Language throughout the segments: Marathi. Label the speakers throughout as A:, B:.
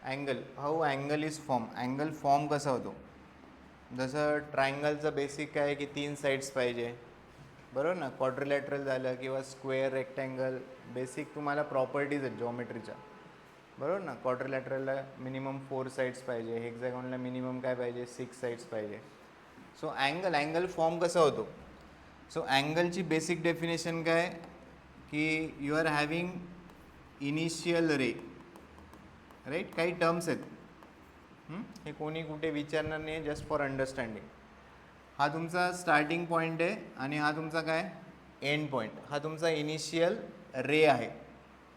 A: Angle, how angle is form. Angle form कसा होतो, जसं ट्रायंगलचं बेसिक काय आहे की 3 साईड्स पाहिजे, बरोबर ना. क्वाड्रिलॅटरल झालं किंवा स्क्वेअर, रेक्टँगल, बेसिक तुम्हाला प्रॉपर्टीज आहेत जॉमेट्रीच्या, बरोबर ना. क्वाड्रिलॅटरलला मिनिमम 4 साईड्स पाहिजे, हेक्झॅगॉनला मिनिमम काय पाहिजे, 6 साईड्स पाहिजे. सो अँगल फॉर्म कसा होतो. सो अँगलची बेसिक डेफिनेशन काय की you are having initial ray, right. काही टर्म्स आहेत, हे कोणी कुठे विचारणार नाही, जस्ट फॉर अंडरस्टँडिंग. हा तुमचा स्टार्टिंग पॉईंट आहे आणि हा तुमचा काय एंड पॉईंट. हा तुमचा इनिशियल रे आहे,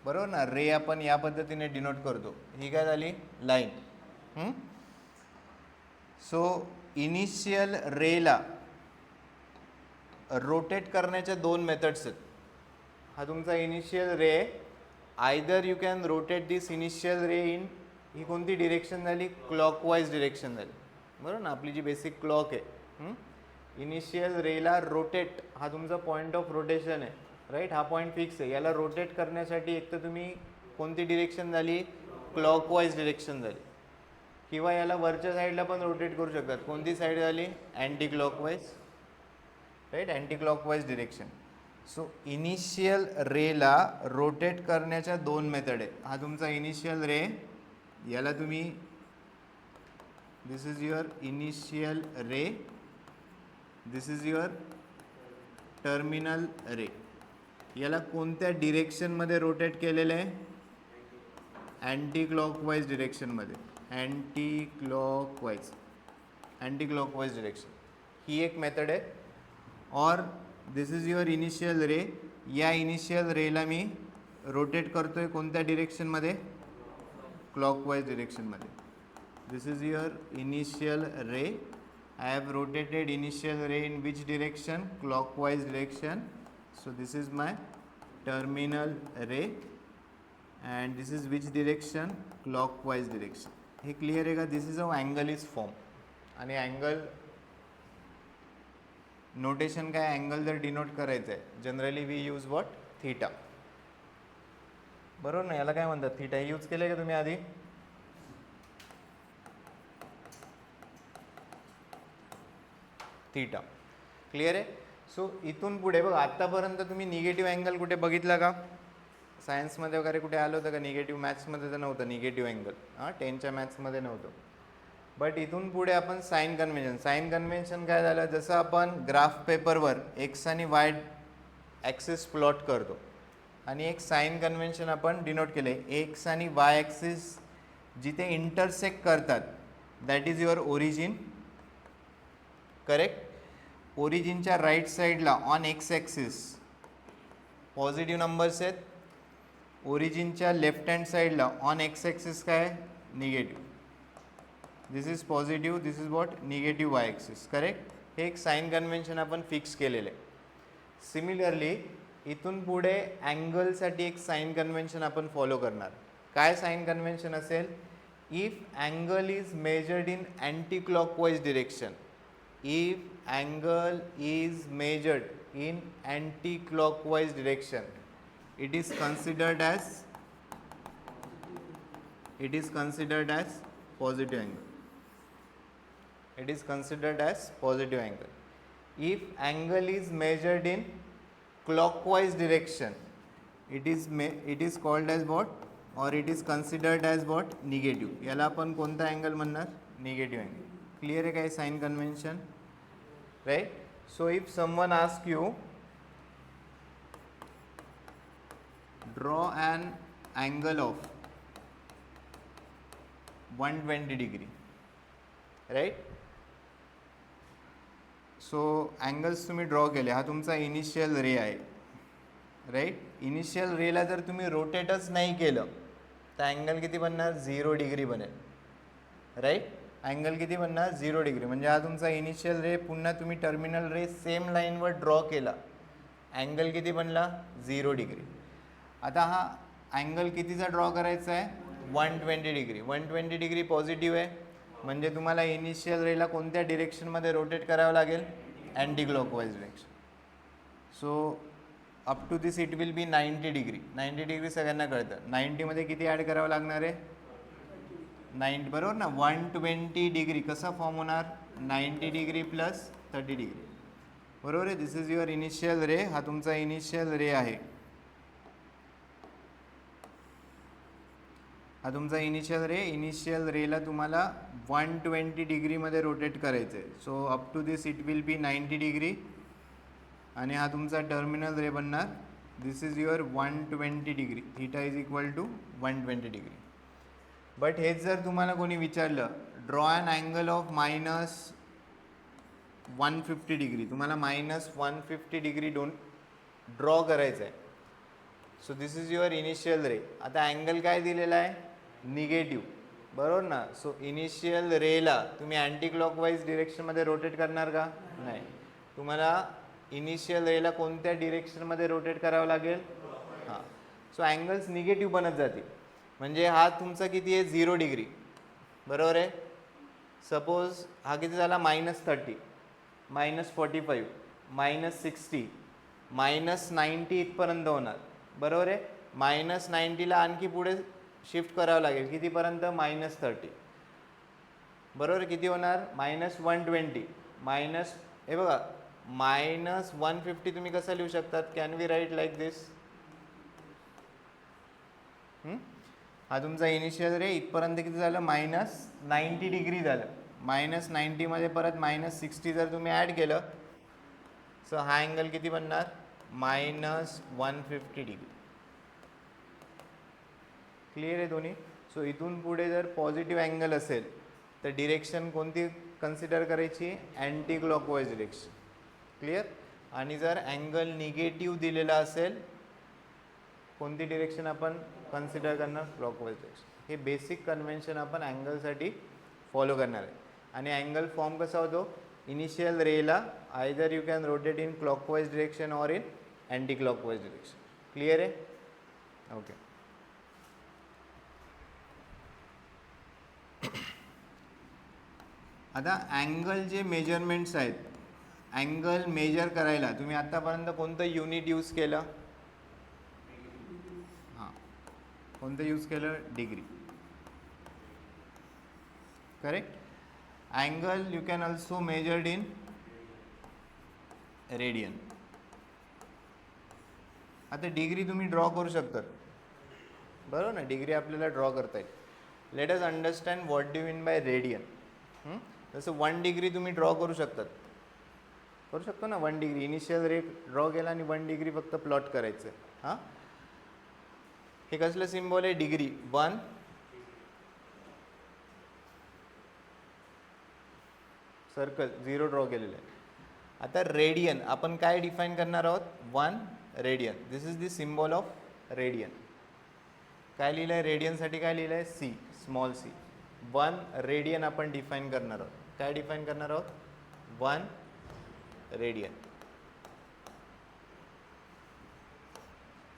A: बरोबर ना. रे आपण या पद्धतीने डिनोट करतो. ही काय झाली लाईन. सो इनिशियल रेला रोटेट करण्याच्या 2 मेथड्स आहेत. हा तुमचा इनिशियल रे आहे. Either you can rotate this initial ray in, ही कोणती डिरेक्शन झाली, क्लॉकवाईज डिरेक्शन झाली, बरोबर ना. आपली जी बेसिक क्लॉक आहे, इनिशियल रेला रोटेट, हा तुमचा पॉईंट ऑफ रोटेशन आहे, राईट. हा पॉईंट फिक्स आहे. याला रोटेट करण्यासाठी एक तर तुम्ही कोणती डिरेक्शन झाली, क्लॉकवाईज डिरेक्शन झाली, किंवा याला वरच्या साईडला पण रोटेट करू शकतात. कोणती साईड झाली, anti clockwise, right, anti clockwise direction. So initial रेला रोटेट करण्याच्या 2 मेथड आहेत. हा तुमचा इनिशियल रे, याला तुम्ही, this is your initial ray, this is your terminal ray. याला कोणत्या डिरेक्शनमध्ये रोटेट केलेलं आहे, अँटी क्लॉकवाईज डिरेक्शनमध्ये, अँटी क्लॉकवाईज डिरेक्शन. ही एक मेथड आहे. और this is your initial ray, या इनिशियल रेला मी रोटेट करतो आहे कोणत्या डिरेक्शनमध्ये, क्लॉकवाईज डिरेक्शनमध्ये. This is your initial ray. I have rotated initial ray in which direction, clockwise direction. So this is my terminal ray and this is which direction, clockwise direction. हे क्लिअर आहे का. This is a angle is form. आणि अँगल नोटेशन काय, अँगल जर डिनोट करायचं आहे generally we use what, theta, बरोबर ना. याला काय म्हणतात, थीटा. हे यूज केलं का तुम्ही आधी, थीटा. क्लिअर आहे. सो इथून पुढे बघा, आत्तापर्यंत तुम्ही निगेटिव्ह अँगल कुठे बघितला का, सायन्समध्ये वगैरे कुठे आलं होतं का निगेटिव्ह. मॅथ्समध्ये तर नव्हतं निगेटिव्ह अँगल, 10च्या मॅथ्समध्ये नव्हतं. बट इथून पुढे आपण साईन कन्व्हेन्शन. साईन कन्व्हेन्शन काय झालं, जसं आपण ग्राफ पेपरवर एक्स आणि वाय ॲक्सिस प्लॉट करतो आणि एक साईन कन्व्हेन्शन आपण डिनोट केले. एक्स आणि वाय ॲक्सिस जिथे इंटरसेक्ट करतात that is your origin, correct. ओरिजिनच्या राईट साईडला on x axis positive numbers आहेत, ओरिजिनच्या लेफ्ट हँड साईडला ऑन एक्स ॲक्सिस काय, negative. This is positive, this is what, negative y axis, correct. हे एक साईन कन्व्हेन्शन आपण फिक्स केलेलं आहे. सिमिलरली इथून पुढे अँगलसाठी एक साईन कन्व्हेन्शन आपण फॉलो करणार. काय साईन कन्व्हेन्शन असेल, if angle is measured in anti clockwise direction, if angle is measured in anti-clockwise direction, it is considered as positive angle. It is considered as positive angle. If angle is measured in clockwise direction, it is called as what, or it is considered as what, negative. याला आपण कोणता अँगल म्हणणार, निगेटिव्ह अँगल. क्लिअर आहे काय sign convention, right. So if someone ask you draw an angle of 120 degree, right. So angles तुम्ही ड्रॉ केले, हा तुमचा इनिशियल रे आहे, राईट. इनिशियल रेला जर तुम्ही रोटेटच नाही केलं तर अँगल किती बनणार, 0 डिग्री बनेल, राईट. अँगल किती बनणार, 0 डिग्री. म्हणजे हा तुमचा इनिशियल रे, पुन्हा तुम्ही टर्मिनल रे सेम लाईनवर ड्रॉ केला, अँगल किती बनला, 0 डिग्री. आता हा अँगल कितीचा ड्रॉ करायचा आहे, 120 डिग्री. 120 डिग्री पॉझिटिव्ह आहे, म्हणजे तुम्हाला इनिशियल रेला कोणत्या डिरेक्शनमध्ये रोटेट करावं लागेल, anti clockwise direction. So up to this it will be 90 degree. 90 degree सगळ्यांना कळतं. 90मध्ये किती ॲड करावं लागणार आहे, 90 बरोबर ना. 120 डिग्री कसा फॉर्म होणार, 90 डिग्री प्लस 30 डिग्री बरोबर आहे. दिस इज युअर इनिशियल रे. हा तुमचा इनिशियल रे आहे. हा तुमचा इनिशियल रे. इनिशियल रेला तुम्हाला 120 डिग्रीमध्ये रोटेट करायचं आहे. So up to this it will be 90 degree आणि हा तुमचा टर्मिनल रे बनणार. This is your 120 degree. Theta is equal to 120 degree. But हेच जर तुम्हाला कोणी विचारलं draw an angle of minus 150 degree, तुम्हाला मायनस 150 डिग्री ड्रॉ करायचं आहे. So this is your initial ray. आता अँगल काय दिलेला आहे, निगेटिव्ह बरोबर ना. सो इनिशियल रेला तुम्ही अँटी क्लॉकवाईज डिरेक्शनमध्ये रोटेट करणार का, नाही. तुम्हाला इनिशियल रेला कोणत्या डिरेक्शनमध्ये रोटेट करावं लागेल, हां. सो अँगल्स निगेटिव्ह बनत जातील. म्हणजे हा तुमचा किती आहे, 0 डिग्री बरोबर आहे. सपोज हा किती झाला, -30, -45, -60, -90 इथपर्यंत होणार बरोबर आहे. -90ला आणखी पुढे शिफ्ट करावं लागेल कितीपर्यंत, -30 बरोबर. किती होणार, -120 मायनस, हे बघा -150 तुम्ही कसं लिहू शकतात, कॅन वी राईट लाईक दिस. हा तुमचा इनिशियल रे इथपर्यंत किती झालं, -90 डिग्री झालं. -90 मध्ये परत -60 जर तुम्ही ॲड केलं सो हा अँगल किती बनणार, -150 डिग्री. क्लिअर आहे दोन्ही. सो इथून पुढे जर पॉझिटिव्ह अँगल असेल तर डिरेक्शन कोणती कन्सिडर करायची, अँटी क्लॉकवाईज डिरेक्शन. क्लिअर. आणि जर अँगल निगेटिव्ह दिलेला असेल कोणती डिरेक्शन आपण कन्सिडर करणार, क्लॉकवाईज डिरेक्शन. हे बेसिक कन्व्हेन्शन आपण अँगलसाठी फॉलो करणार आहे. आणि अँगल फॉर्म कसा होतो, इनिशियल रेला either you can rotate in clockwise direction or in anti clockwise direction. Clear आहे, ओके. आता अँगल जे मेजरमेंट्स आहेत, अँगल मेजर करायला तुम्ही आत्तापर्यंत कोणतं युनिट यूज केलं, हां कोणतं यूज केलं, degree. Correct. Angle you can also measured in radian. आता डिग्री तुम्ही ड्रॉ करू शकता बरोबर ना. डिग्री आपल्याला ड्रॉ करता येईल. Let us understand what do mean bye radian. जसं 1 डिग्री तुम्ही ड्रॉ करू शकतात, करू शकतो ना. 1 डिग्री इनिशियल रेट ड्रॉ केला आणि 1 डिग्री फक्त प्लॉट करायचं. हां, हे कसलं सिम्बॉल आहे, डिग्री. 1 सर्कल 0 ड्रॉ केलेलं आहे. आता रेडियन आपण काय डिफाईन करणार आहोत, 1 radian. This is the symbol of radian. काय लिहिलं आहे रेडियनसाठी, काय लिहिलं आहे, सी, स्मॉल सी. 1 रेडियन आपण डिफाईन करणार आहोत. काय डिफाईन करणार आहोत, 1 radian.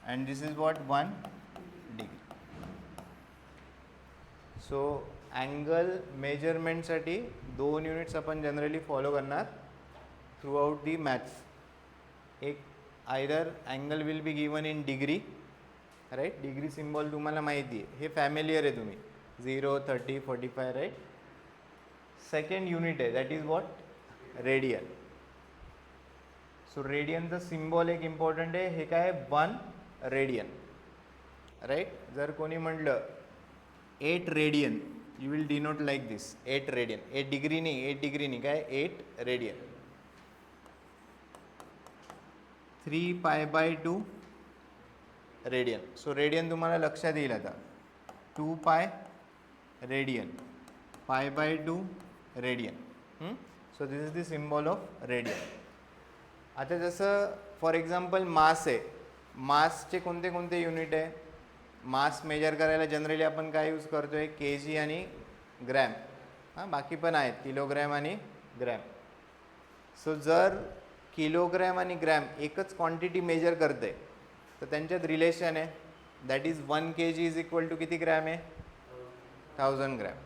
A: And this is what, 1 degree. So angle मेजरमेंटसाठी 2 युनिट्स आपण जनरली फॉलो करणार थ्रू आउट दी मॅथ्स. एक either angle will be given in degree, right. Degree symbol तुम्हाला माहिती आहे, हे फॅमिलियर आहे तुम्ही, 0, 30, 45, राईट. सेकंड युनिट आहे that is what, radian. So रेडियनचं सिम्बॉल एक इम्पॉर्टंट आहे, हे काय, 1 रेडियन, राईट. जर कोणी म्हटलं 8 radian, you will denote like this, 8 radian. 8 degree नाही, 8 डिग्री नाही, काय, 8 रेडियन. 3π/2 रेडियन. सो रेडियन तुम्हाला लक्षात येईल आता, 2π radian, π/2 radian. So this is the symbol of radian. आता जसं फॉर एक्झाम्पल मास आहे, मासचे कोणते कोणते युनिट आहे, मास मेजर करायला जनरली आपण काय यूज करतो आहे, kg आणि ग्रॅम. हां, बाकी पण आहेत किलोग्रॅम आणि ग्रॅम. सो जर किलोग्रॅम आणि ग्रॅम एकच क्वांटिटी मेजर करते तर त्यांच्यात रिलेशन आहे, that is 1 kg is equal to किती ग्रॅम आहे, 1000 ग्रॅम.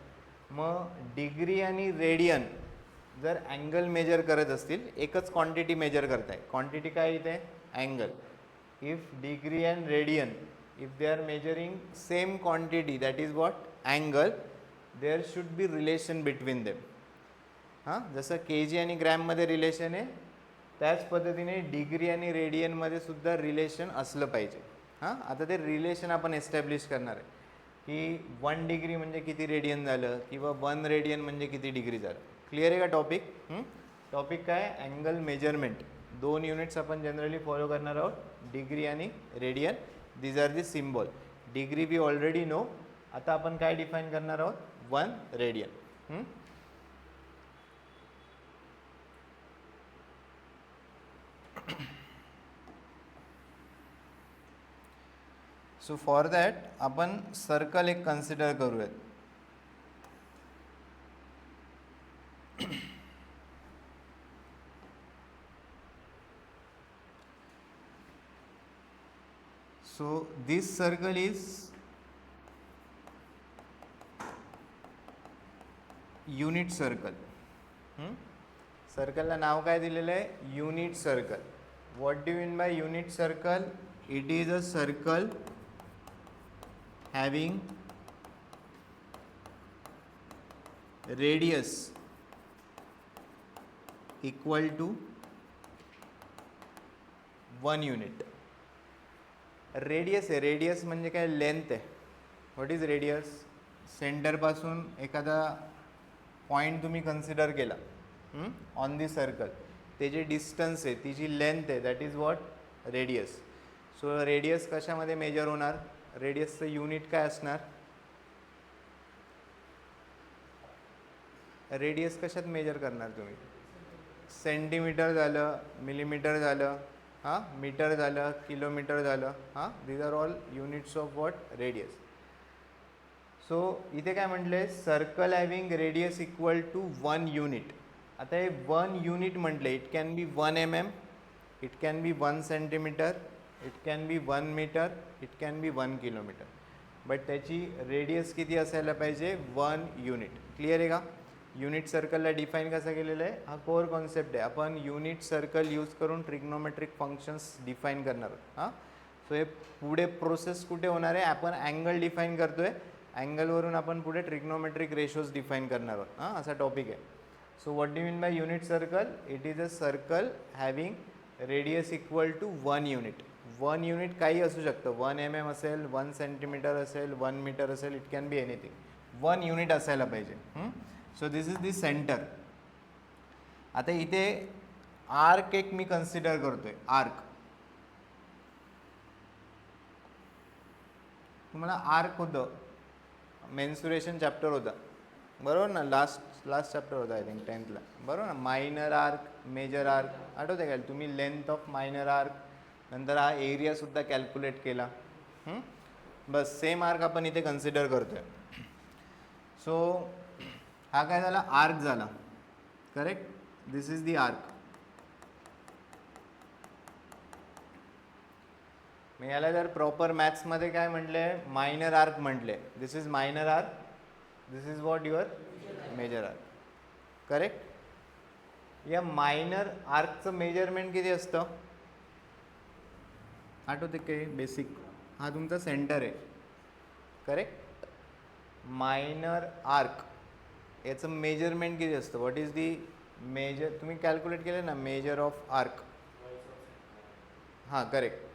A: मग डिग्री आणि रेडियन जर अँगल मेजर करत असतील, एकच क्वांटिटी मेजर करताय, क्वांटिटी काय इथे, angle. If degree and radian, if they are measuring same quantity, that is what, angle, there should be relation between them. हां, जसं के जी आणि ग्रॅममध्ये रिलेशन आहे त्याच पद्धतीने डिग्री आणि रेडियनमध्ये सुद्धा रिलेशन असलं पाहिजे. हां, आता ते रिलेशन आपण एस्टॅब्लिश करणार आहे की 1 डिग्री म्हणजे किती रेडियन झालं किंवा 1 रेडियन म्हणजे किती डिग्री झालं. क्लिअर आहे का टॉपिक? टॉपिक काय? Angle measurement. 2 युनिट्स आपण जनरली फॉलो करणार आहोत, डिग्री आणि radian. These are the symbol. Degree we already know. आता आपण काय डिफाईन करणार आहोत? 1 रेडियन. सो फॉर दॅट आपण सर्कल एक कन्सिडर करूयात. So this circle is unit circle. सर्कलला नाव काय दिलेलं आहे? Unit circle. What do mean by unit circle? It is a circle having radius equal to 1 unit. Radius आहे. रेडियस म्हणजे काय? लेंथ आहे. What is radius? सेंटरपासून एखादा पॉईंट तुम्ही कन्सिडर केला ऑन दी सर्कल, ते जे डिस्टन्स आहे, ती जी लेंथ आहे, that is what? Radius. So radius कशामध्ये मेजर होणार? रेडियसचं युनिट काय असणार? रेडियस कशात मेजर करणार तुम्ही? सेंटीमीटर झालं, मिलीमीटर झालं, हां, मीटर झालं, किलोमीटर झालं. हां, these are all units of what? Radius. So इथे काय म्हटले? Circle having radius equal to 1 unit. आता हे 1 युनिट म्हटले, it can be 1 mm, it can be 1 centimetre, it can be 1 metre, it can be 1 kilometre. But त्याची रेडियस किती असायला पाहिजे? 1 युनिट. क्लिअर आहे का? युनिट सर्कलला डिफाईन कसं केलेलं आहे? हा कोर कॉन्सेप्ट आहे. आपण युनिट सर्कल यूज करून ट्रिग्नोमेट्रिक फंक्शन्स डिफाईन करणार आहोत. हां, सो हे पुढे प्रोसेस कुठे होणार आहे? आपण अँगल डिफाईन करतो आहे, अँगलवरून आपण पुढे ट्रिग्नोमेट्रिक रेशोज डिफाईन करणार आहोत. हां, असा टॉपिक आहे. So what do mean by unit circle? It is a circle having radius equal to 1 unit. 1 unit काही असू शकतं. 1 mm असेल, 1 सेंटीमीटर असेल, 1 मीटर असेल, it can B anything. 1 unit असायला पाहिजे. So this is the centre. आता इथे आर्क एक मी कन्सिडर करतोय. आर्क, तुम्हाला आर्क होतं, मेन्सुरेशन चॅप्टर होता बरोबर ना? लास्ट चॅप्टर होता आय थिंक 10th ला, बरोबर ना? मायनर आर्क, मेजर आर्क, आठवते का तुम्ही? लेंथ ऑफ मायनर आर्क, नंतर हा एरियासुद्धा कॅल्क्युलेट केला. बस सेम आर्क आपण इथे कन्सिडर करतोय. सो हा काय झाला? आर्क झाला. Correct? This is the arc. मी याला जर प्रॉपर मॅथ्समध्ये काय म्हटले? मायनर आर्क म्हटले. This is minor arc, this is what? Your major arc. Correct? या मायनर आर्कचं मेजरमेंट किती असतं? आठवते काय? बेसिक. हा तुमचा सेंटर आहे. करेक्ट? मायनर आर्क याचं मेजरमेंट किती असतं? What is the measure? तुम्ही कॅल्क्युलेट केलं ना, मेजर ऑफ आर्क. हां, करेक्ट.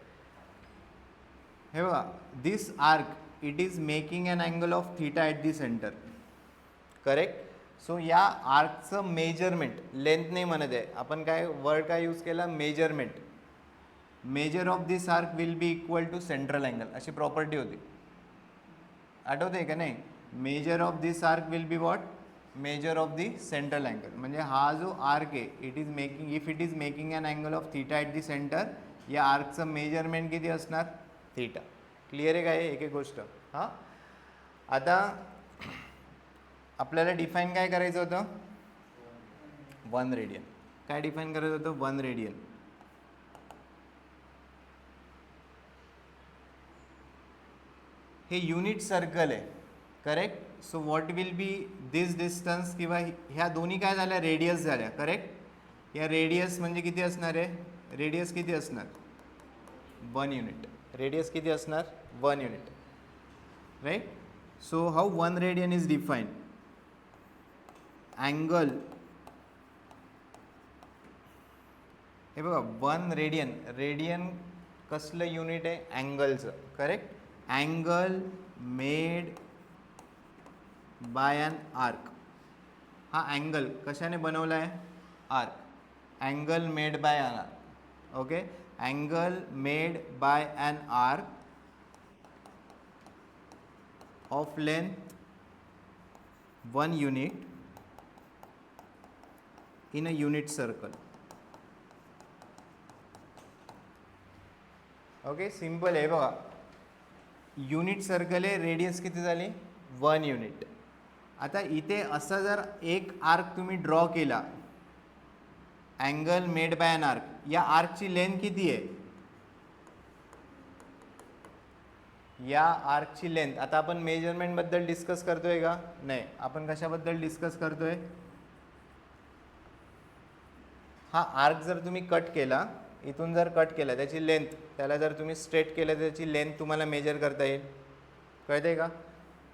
A: हे बघा, this arc it is making an angle of theta at the centre. Correct? So या आर्कचं मेजरमेंट, लेंथ नाही म्हणत आहे आपण, काय वर्ड काय यूज केला? Measurement. Measure of this arc will be equal to central angle, अशी प्रॉपर्टी होती. आठवते का नाही? Measure of this arc will be what? Measure of the central angle. म्हणजे हा जो आर्क आहे, it is making, if it is making an angle of theta at the centre, या आर्कचं मेजरमेंट किती असणार? थीटा. क्लिअर आहे काय एक एक गोष्ट? हां, आता आपल्याला डिफाईन काय करायचं होतं? 1 रेडियन. काय डिफाईन करायचं होतं? 1 रेडियन. हे युनिट सर्कल आहे. Correct? So what will be this distance, किंवा ह्या दोन्ही काय झाल्या? रेडियस झाल्या. करेक्ट? या रेडियस म्हणजे किती असणार आहे? रेडियस किती असणार? 1 युनिट. रेडियस किती असणार? 1 unit. Right? So how 1 radian is defined? Angle, हे बघा 1 रेडियन, रेडियन कसलं युनिट आहे, अँगलचं, correct. Angle made by an arc, हा अँगल कशाने बनवला आहे, arc. Angle made by an arc, okay. Angle made by an arc of length 1 unit in a unit circle. Okay, simple आहे बघा. युनिट सर्कल आहे, रेडियस किती झाली, 1 युनिट. आता इथे असा जर एक आर्क तुम्ही ड्रॉ केला, angle made by an arc, या आर्कची लेंथ किती आहे, या आर्कची लेंथ. आता आपण मेजरमेंट बद्दल डिस्कस करतोय का, नाही. आपण कशाबद्दल डिस्कस करतोय, हा आर्क जर तुम्ही कट केला, इथून जर कट केला, त्याची लेंथ, त्याला जर तुम्ही स्ट्रेट केलं तर त्याची लेंथ तुम्हाला मेजर करता येईल, कळते का.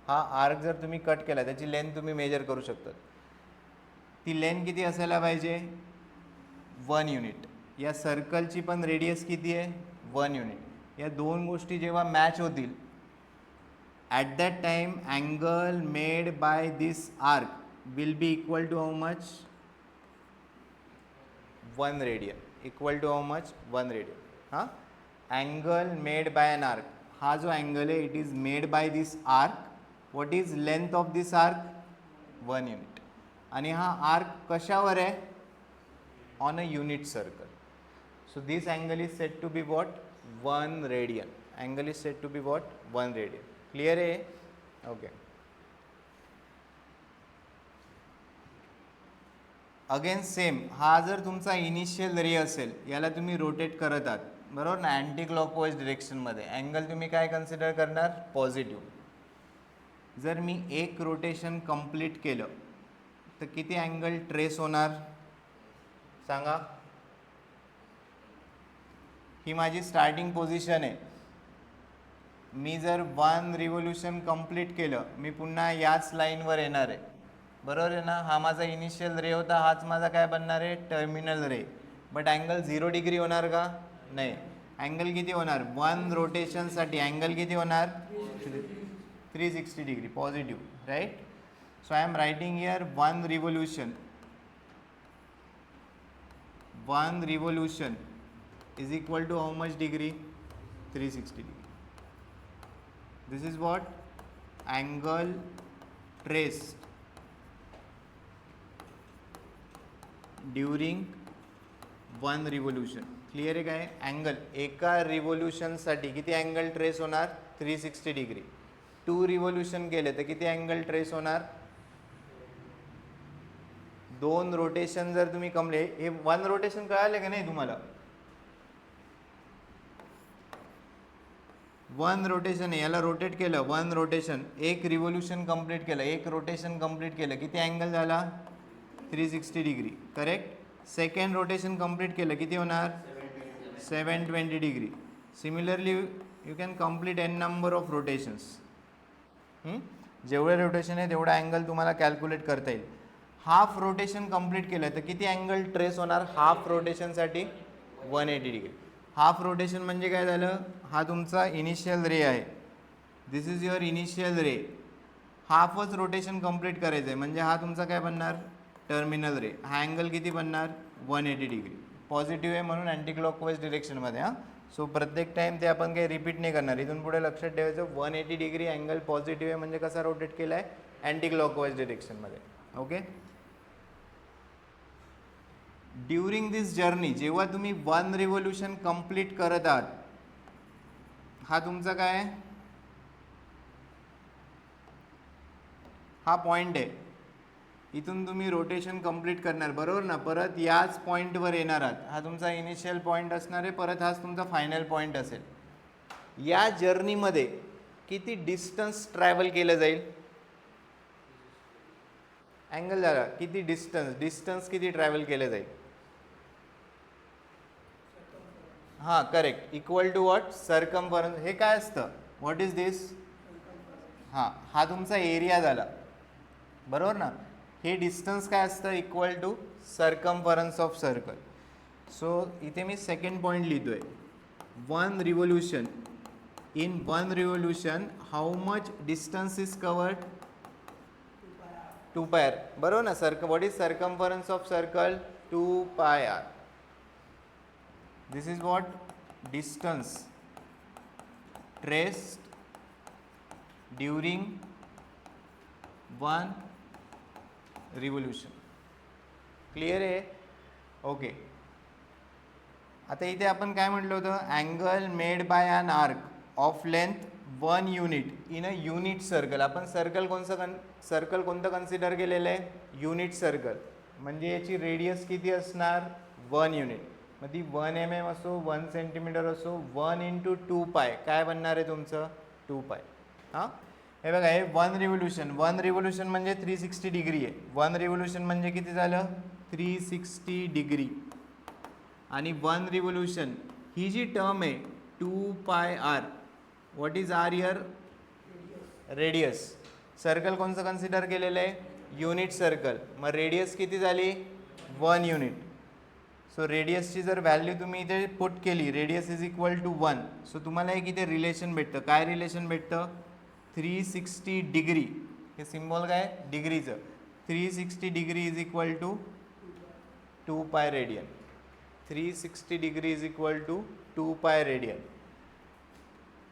A: हा आर्क जर तुम्ही कट केला, त्याची लेंथ तुम्ही मेजर करू शकता. ती लेंथ किती असायला पाहिजे, 1 युनिट. या सर्कलची पण रेडियस किती आहे, 1 युनिट. या दोन गोष्टी जेव्हा मॅच होतील, at that time angle made by this arc will be equal to how much, 1 radian. Equal to how much, 1 radian. हां, angle made by an arc, हा जो अँगल आहे it is made by this arc. What is length of this arc, 1 unit. आणि हा आर्क कशावर आहे, on a unit circle. So this angle is set to be what, 1 radian. Angle is set to be what, 1 radian. Clear आहे, ओके. अगेन सेम, हा जर तुमचा इनिशियल रे असेल, याला तुम्ही रोटेट करत आहात, बरोबर ना, अँटी क्लॉकवाईज डिरेक्शनमध्ये. अँगल तुम्ही काय कन्सिडर करणार, पॉझिटिव्ह. जर मी एक रोटेशन कंप्लीट केलं तर किती अँगल ट्रेस होणार, सांगा. ही माझी स्टार्टिंग पोझिशन आहे. मी जर 1 रिव्होल्यूशन कंप्लीट केलं, मी पुन्हा याच लाईनवर येणार आहे, बरोबर आहे ना. हा माझा इनिशियल रे होता, हाच माझा काय बनणार आहे, terminal ray. But angle 0 degree होणार का, नाही. अँगल किती होणार, 1 रोटेशनसाठी अँगल किती होणार, 360 degree, positive, right. So I am writing here 1 revolution, 1 revolution is equal to how much degree, 360 degree. This is what, angle traced during 1 revolution. Clear आहे काय, अँगल एका रिव्होल्यूशनसाठी किती अँगल ट्रेस होणार, 360 डिग्री. 2 रिव्होल्यूशन केले तर किती अँगल ट्रेस होणार, 2 रोटेशन जर तुम्ही कमले. हे 1 रोटेशन कळाले का नाही तुम्हाला, 1 रोटेशन आहे, याला रोटेट केलं, 1 रोटेशन, एक रिव्होल्यूशन कंप्लीट केलं, एक रोटेशन कंप्लीट केलं, किती अँगल झाला, 360 degree, correct. Second rotation complete केलं, किती होणार, 720 degree. Similarly you can complete n number of rotations. जेवढे रोटेशन आहे तेवढा अँगल तुम्हाला कॅल्क्युलेट करता येईल. हाफ रोटेशन कंप्लीट केलं तर किती अँगल ट्रेस होणार, हाफ रोटेशनसाठी 180 डिग्री. हाफ रोटेशन म्हणजे काय झालं, हा तुमचा इनिशियल रे आहे, this is your initial ray. हाफच रोटेशन कंप्लीट करायचं आहे म्हणजे हा तुमचा काय बनणार, टर्मिनल रे. हा अँगल किती बनणार, 180 डिग्री. पॉझिटिव्ह आहे म्हणून अँटी क्लॉकवाईज डिरेक्शनमध्ये. हां, सो प्रत्येक टाईम ते आपण काही रिपीट नाही करणार. इथून पुढे लक्षात ठेवायचं, 180 डिग्री अँगल पॉझिटिव्ह आहे म्हणजे कसा रोटेट केला आहे, अँटी क्लॉकवाईज डिरेक्शनमध्ये. ओके. ड्युरिंग दिस जर्नी, जेव्हा तुम्ही 1 रिव्होल्यूशन कंप्लीट करत आहात, हा तुमचा काय आहे, हा पॉईंट आहे. इथून तुम्ही रोटेशन कंप्लीट करणार, बरोबर ना, परत याच पॉईंटवर येणार आहात. हा तुमचा इनिशियल पॉईंट असणार आहे, परत हाच तुमचा फायनल पॉईंट असेल. या जर्नीमध्ये किती डिस्टन्स ट्रॅव्हल केलं जाईल, अँगल झाला, किती डिस्टन्स किती ट्रॅव्हल केलं जाईल. हां, correct, equal to what, circumference. हे काय असतं, व्हॉट इज दिस, हां, हा तुमचा एरिया झाला, बरोबर ना. हे डिस्टन्स काय असतं equal to circumference of circle. So इथे मी सेकंड पॉईंट लिहितोय, one revolution, in one revolution how much distance is covered, 2 pi r. बरोबर ना. What is circumference of circle, 2 pi r. This is what distance traced during one revolution. Clear आहे. ओके. आता इथे आपण काय म्हटलं होतं, angle made by an arc of length 1 unit in a unit circle. आपण सर्कल कोणतं कन्सिडर केलेलं आहे, युनिट सर्कल. म्हणजे याची रेडियस किती असणार, 1 युनिट. मग ती 1 mm असो, 1 सेंटीमीटर असो, 1 × 2 पाय काय बनणार आहे तुमचं, 2 पाय. हां, हे बघा, हे 1 रिव्होल्यूशन. 1 रिव्होल्यूशन म्हणजे 360 डिग्री आहे. 1 रिव्होल्यूशन म्हणजे किती झालं, 360 डिग्री. आणि 1 रिव्होल्यूशन ही जी टर्म आहे 2 पाय r, what is r here, radius. Circle कोणचं कन्सिडर केलेलं आहे, युनिट सर्कल. मग रेडियस किती झाली, 1 युनिट. सो रेडियसची जर व्हॅल्यू तुम्ही इथे पुट केली, radius is equal to 1. So तुम्हाला एक इथे रिलेशन भेटतं. काय रिलेशन भेटतं, 360 डिग्री. हे सिम्बॉल काय, डिग्रीचं. 360 degree is equal to 2 pi radian. 360 degree is equal to 2 pi radian.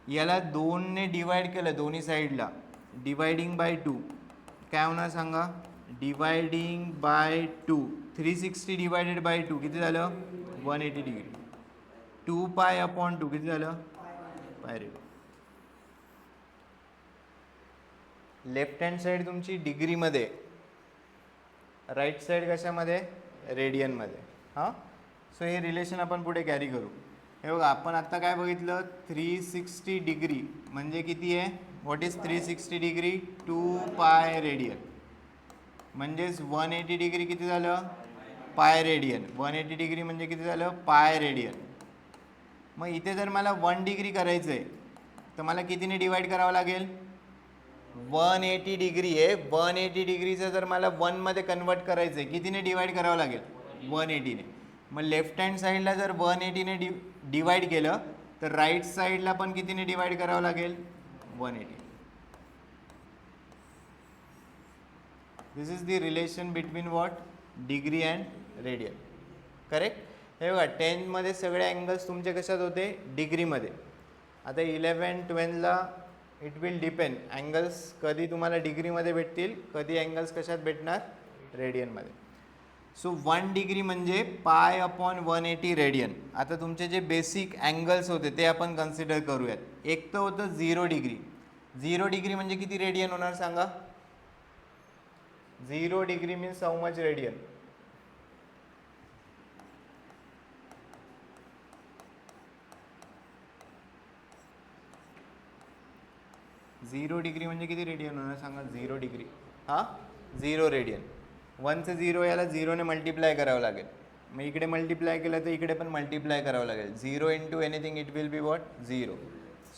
A: याला 2 ने डिवाइड केलं दोन्ही साईडला, डिवायडिंग बाय 2 काय होणार सांगा, डिवायडिंग बाय 2. 360 डिवायडेड बाय 2 किती झालं, 180 डिग्री. 2 पाय अपॉन 2 किती झालं, pi radian. Left hand side तुमची डिग्रीमध्ये, राईट साईड कशामध्ये, रेडियनमध्ये. हां, सो हे रिलेशन आपण पुढे कॅरी करू. हे बघा, आपण आत्ता काय बघितलं, 360 डिग्री म्हणजे किती आहे, what is 360 degree, 2 pi radian. म्हणजेच 180 डिग्री किती झालं, पाय रेडियन. 180 डिग्री म्हणजे किती झालं, पाय रेडियन. मग इथे जर मला 1 डिग्री करायचं आहे तर मला कितीने डिवाइड करावं लागेल, 180 डिग्री आहे. 180 डिग्रीचं जर मला 1 मध्ये कन्वर्ट करायचं आहे, कितीने डिवाइड करावं लागेल, 180 ने. मग लेफ्ट हँड साईडला जर 180 ने डिवाइड केलं तर राईट साईडला पण कितीने डिवाइड करावं लागेल, 180. This is the relation between what, degree and radian. Correct. हे बघा, 10 मध्ये सगळे अँगल्स तुमचे कशात होते, डिग्रीमध्ये. आता 11, 12ला इट विल डिपेंड, अँगल्स कधी तुम्हाला डिग्रीमध्ये भेटतील, कधी अँगल्स कशात भेटणार, रेडियनमध्ये. सो 1 डिग्री म्हणजे पाय अपॉन 180 रेडियन. आता तुमचे जे बेसिक अँगल्स होते ते आपण कन्सिडर करूयात. एक तर होतं 0 डिग्री. 0 डिग्री म्हणजे किती रेडियन होणार सांगा, 0 degree means how much radian, 0 degree म्हणजे किती रेडियन होणार सांगा, 0 डिग्री. हां, 0 रेडियन. 1चं 0 याला 0 ने मल्टिप्लाय करावं लागेल. मग इकडे मल्टिप्लाय केलं तर इकडे पण मल्टिप्लाय करावं लागेल. 0 × anything it will be what, 0.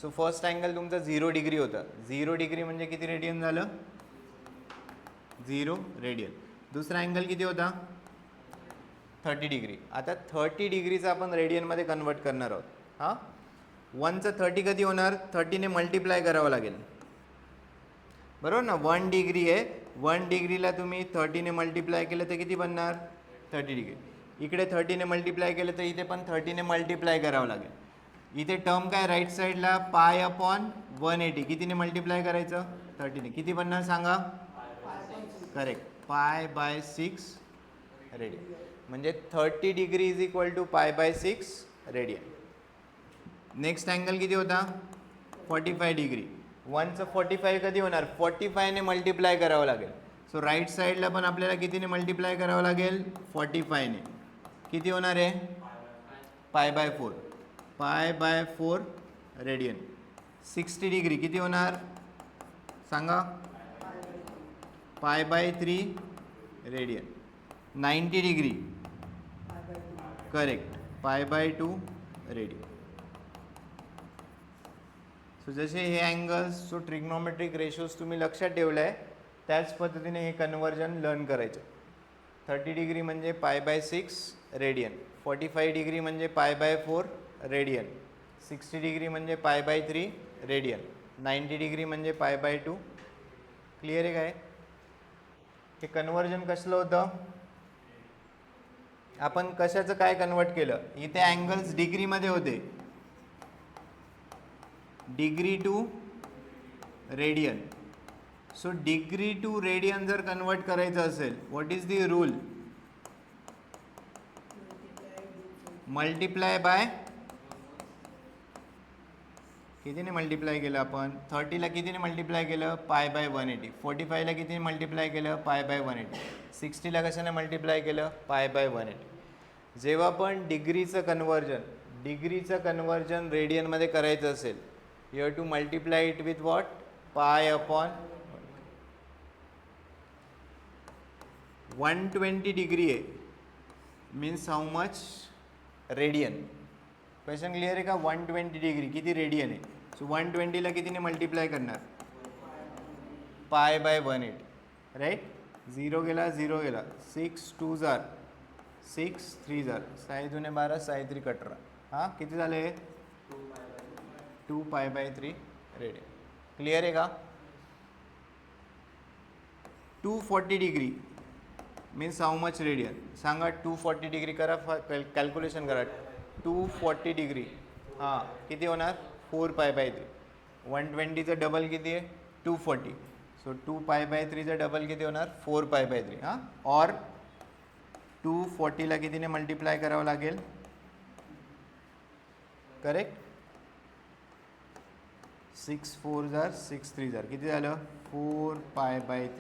A: So first angle तुमचा 0 डिग्री होता. 0 डिग्री म्हणजे किती रेडियन झालं, 0 रेडियन. दुसरा अँगल किती होता, 30 डिग्री. आता 30 डिग्रीचं आपण रेडियनमध्ये कन्वर्ट करणार आहोत. हां, 1चं 30 कधी होणार, 30 ने मल्टिप्लाय करावं लागेल, बरोबर ना. 1 डिग्री आहे, 1 डिग्रीला तुम्ही 30 ने मल्टिप्लाय केलं तर किती बनणार, 30 डिग्री. इकडे 30 ने मल्टिप्लाय केलं तर इथे पण 30 ने मल्टिप्लाय करावं लागेल. इथे टर्म काय, राईट साईडला पाय अपॉन 180 कितीने मल्टिप्लाय करायचं, 30 ने. किती बनणार सांगा, करेक्ट, पाय बाय 6 रेडियन. म्हणजे 30 degree is equal to pi by 6 radian. Next angle किती होता, 45 डिग्री. 1चं 45 कधी होणार, 45 ने मल्टिप्लाय करावं लागेल. सो राईट साईडला पण आपल्याला कितीने मल्टिप्लाय करावं लागेल, 45 ने. किती होणार आहे, pi by 4, pi by 4 radian. 60 degree किती होणार सांगा, pi by 3 radian. 90 degree, correct, pi by 2 radian. So जसे हे अँगल्स, सो ट्रिग्नोमेट्रिक रेशोज तुम्ही लक्षात ठेवलं आहे त्याच पद्धतीने हे कन्वर्जन लर्न करायचं. 30 डिग्री म्हणजे π/6 रेडियन, 45 डिग्री म्हणजे π/4 रेडियन, 60 डिग्री म्हणजे π/3 रेडियन, 90 डिग्री म्हणजे π/2. क्लिअर आहे काय? हे कन्वर्जन कसलं होतं? आपण कशाचं काय कन्वर्ट केलं? इथे अँगल्स डिग्रीमध्ये होते, degree to radian. So degree to radian जर कन्वर्ट करायचं असेल, what is the rule? Multiply by, कितीने मल्टिप्लाय केलं आपण? 30ला कितीने मल्टिप्लाय केलं? π/180. 45ला कितीने मल्टिप्लाय केलं? π/180. 60ला कशाने मल्टिप्लाय केलं? π/180. जेव्हा पण डिग्रीचं कन्वर्जन रेडियनमध्ये करायचं असेल, you have to multiply it with what? π/120 degree आहे, means how much? Radian. Question clear आहे का? 120 डिग्री किती रेडियन आहे? सो 120ला कितीने मल्टिप्लाय करणार? π/180. राईट. 0 गेला, 0 गेला, 6 2 जार 6 3 जार 6 2 12 6 3 18. हां, किती झाले? 2π/3 रेडियन. क्लिअर आहे का? 240 degree means how much radian? सांगा. 240 डिग्री करा, कॅल्क्युलेशन करा. 240 डिग्री हां किती होणार? 4π/3. 120चं डबल किती आहे? 240. सो 2π/3चं डबल किती होणार? 4π/3. हां, और 240ला कितीने मल्टिप्लाय करावं लागेल? करेक्ट. 6 4 जार 6 3 जार किती झालं? 4π/3.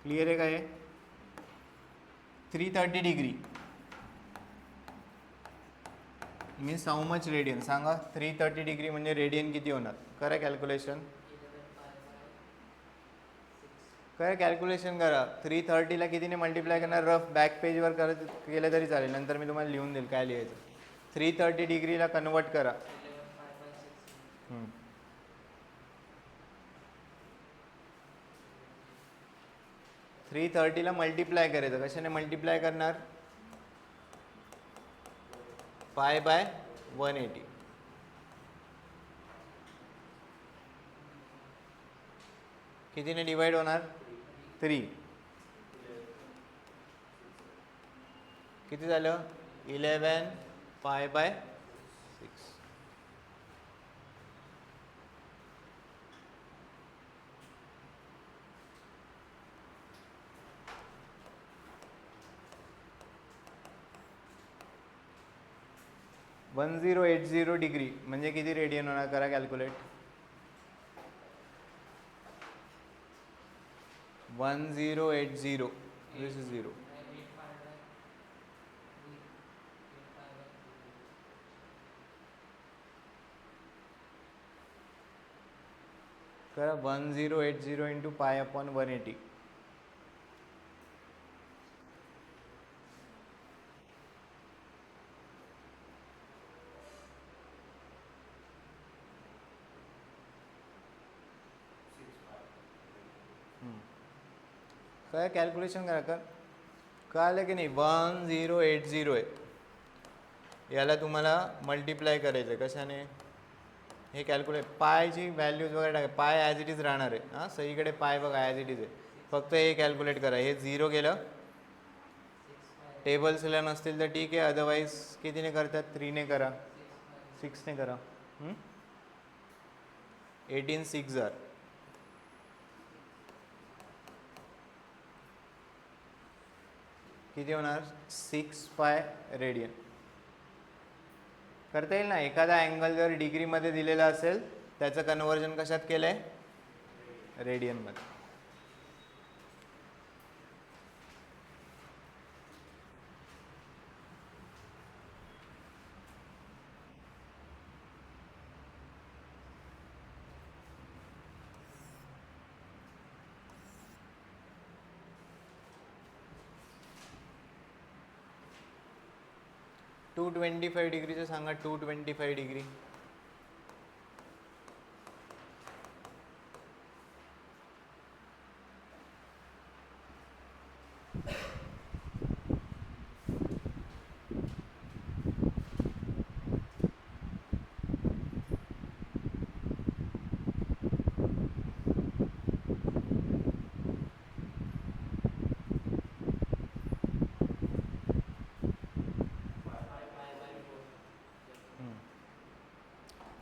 A: क्लिअर आहे का हे? 330 degree means how much radian? सांगा. 330 डिग्री म्हणजे रेडियन किती होणार? करा कॅल्क्युलेशन. करा. 330ला कितीने मल्टिप्लाय करणार? रफ बॅक पेजवर केलं तरी चालेल, नंतर मी तुम्हाला लिहून देईल काय लिहायचं. 330 डिग्रीला कन्वर्ट करा. 330ला मल्टिप्लाय करायचं. कशाने मल्टिप्लाय करणार? π/180. कितीने डिवाइड होणार? 3. किती झालं? 11 π/6. (1080 डिग्री म्हणजे किती रेडियन होणार? करा कॅल्क्युलेट. 1080 this is 0. करा. 1080 इंटू π/180. काय कॅल्क्युलेशन करा. कळलं की नाही? 1080 आहे, याला तुम्हाला मल्टिप्लाय करायचं आहे. कशाने? हे कॅल्क्युलेट. पायची व्हॅल्यूज वगैरे टाका. पाय ॲज इट इज राहणार आहे. हां, सगळीकडे पाय बघा ॲज इट इज आहे. फक्त हे कॅल्क्युलेट करा. हे 0 गेलं. टेबल्सला नसतील तर ठीक आहे, अदरवाईज कितीने करतात? 3ने करा, 6ने करा. 18 6 जार किती होणार? 6π रेडियन. करता येईल ना? एखादा अँगल जर डिग्रीमध्ये दिलेला असेल, त्याचं कन्वर्जन कशात केलं आहे? रेडियनमध्ये. (225 डिग्रीचं सांगा. 225 डिग्री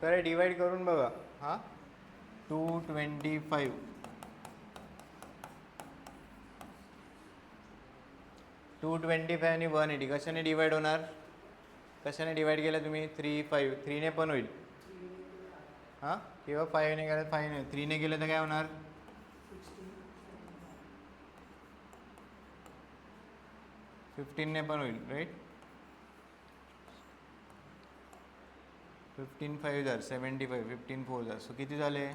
A: तर डिवाइड करून बघा. हां 225 225 आणि 180 कशाने डिवाइड होणार? कशाने डिवाइड केलं तुम्ही? 3 ने पण होईल हां, किंवा 5 ने केलं 5 ने, 3 ने केलं तर काय होणार? 15 ने पण होईल राईट. 15 5 हजार 75, 15 4 हजार. सो किती झाले?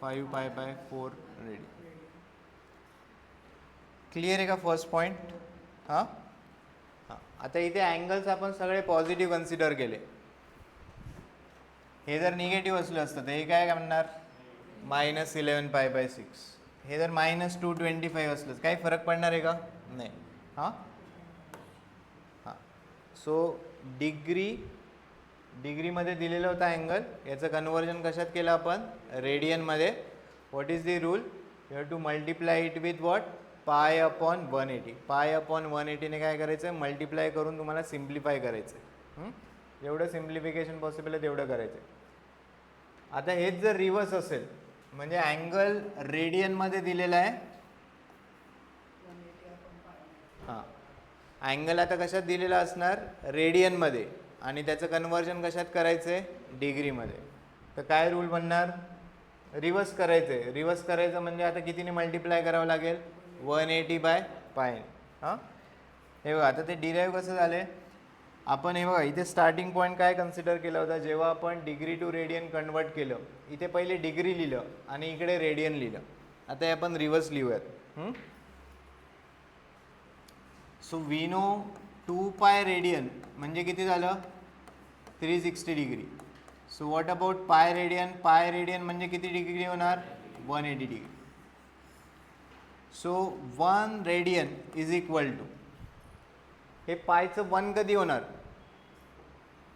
A: 5 पाय बाय 4 रेडी. क्लिअर आहे का फर्स्ट पॉईंट? हां हां. आता इथे अँगल्स आपण सगळे पॉझिटिव्ह कन्सिडर केले. हे जर निगेटिव्ह असलं असतं तर हे काय म्हणणार? -11 पाय बाय 6. हे जर -225 असलं काही फरक पडणार आहे का? नाही. हां हां. सो डिग्रीमध्ये दिलेला होता अँगल, याचं कन्वर्जन कशात केलं आपण? रेडियनमध्ये. What is the rule? You have to multiply it with what? Pi upon 180. Pi upon 180 ने काय करायचं? मल्टिप्लाय करून तुम्हाला सिम्प्लिफाय करायचं. जेवढं सिम्प्लिफिकेशन पॉसिबल आहे तेवढं करायचं. आता हेच जर रिव्हर्स असेल म्हणजे अँगल रेडियनमध्ये दिलेला आहे. हां, अँगल आता कशात दिलेला असणार? रेडियनमध्ये, आणि त्याचं कन्वर्जन कशात करायचं आहे? डिग्रीमध्ये. तर काय रूल बनणार? रिव्हर्स करायचं आहे. रिव्हर्स करायचं म्हणजे आता कितीने मल्टिप्लाय करावं लागेल? 180 बाय पाय. हां, हे बघा आता ते डिराईव्ह कसं झालं आहे? आपण हे बघा इथे स्टार्टिंग पॉईंट काय कन्सिडर केला होता? जेव्हा आपण डिग्री टू रेडियन कन्वर्ट केलं, इथे पहिले डिग्री लिहिलं आणि इकडे रेडियन लिहिलं. आता हे आपण रिव्हर्स लिहूयात. So we know 2 pi radian म्हणजे किती झालं? 360 degree. So what about pi radian? Pi radian म्हणजे किती डिग्री होणार? 180 degree. So 1 radian is equal to, हे पायचं 1 कधी होणार?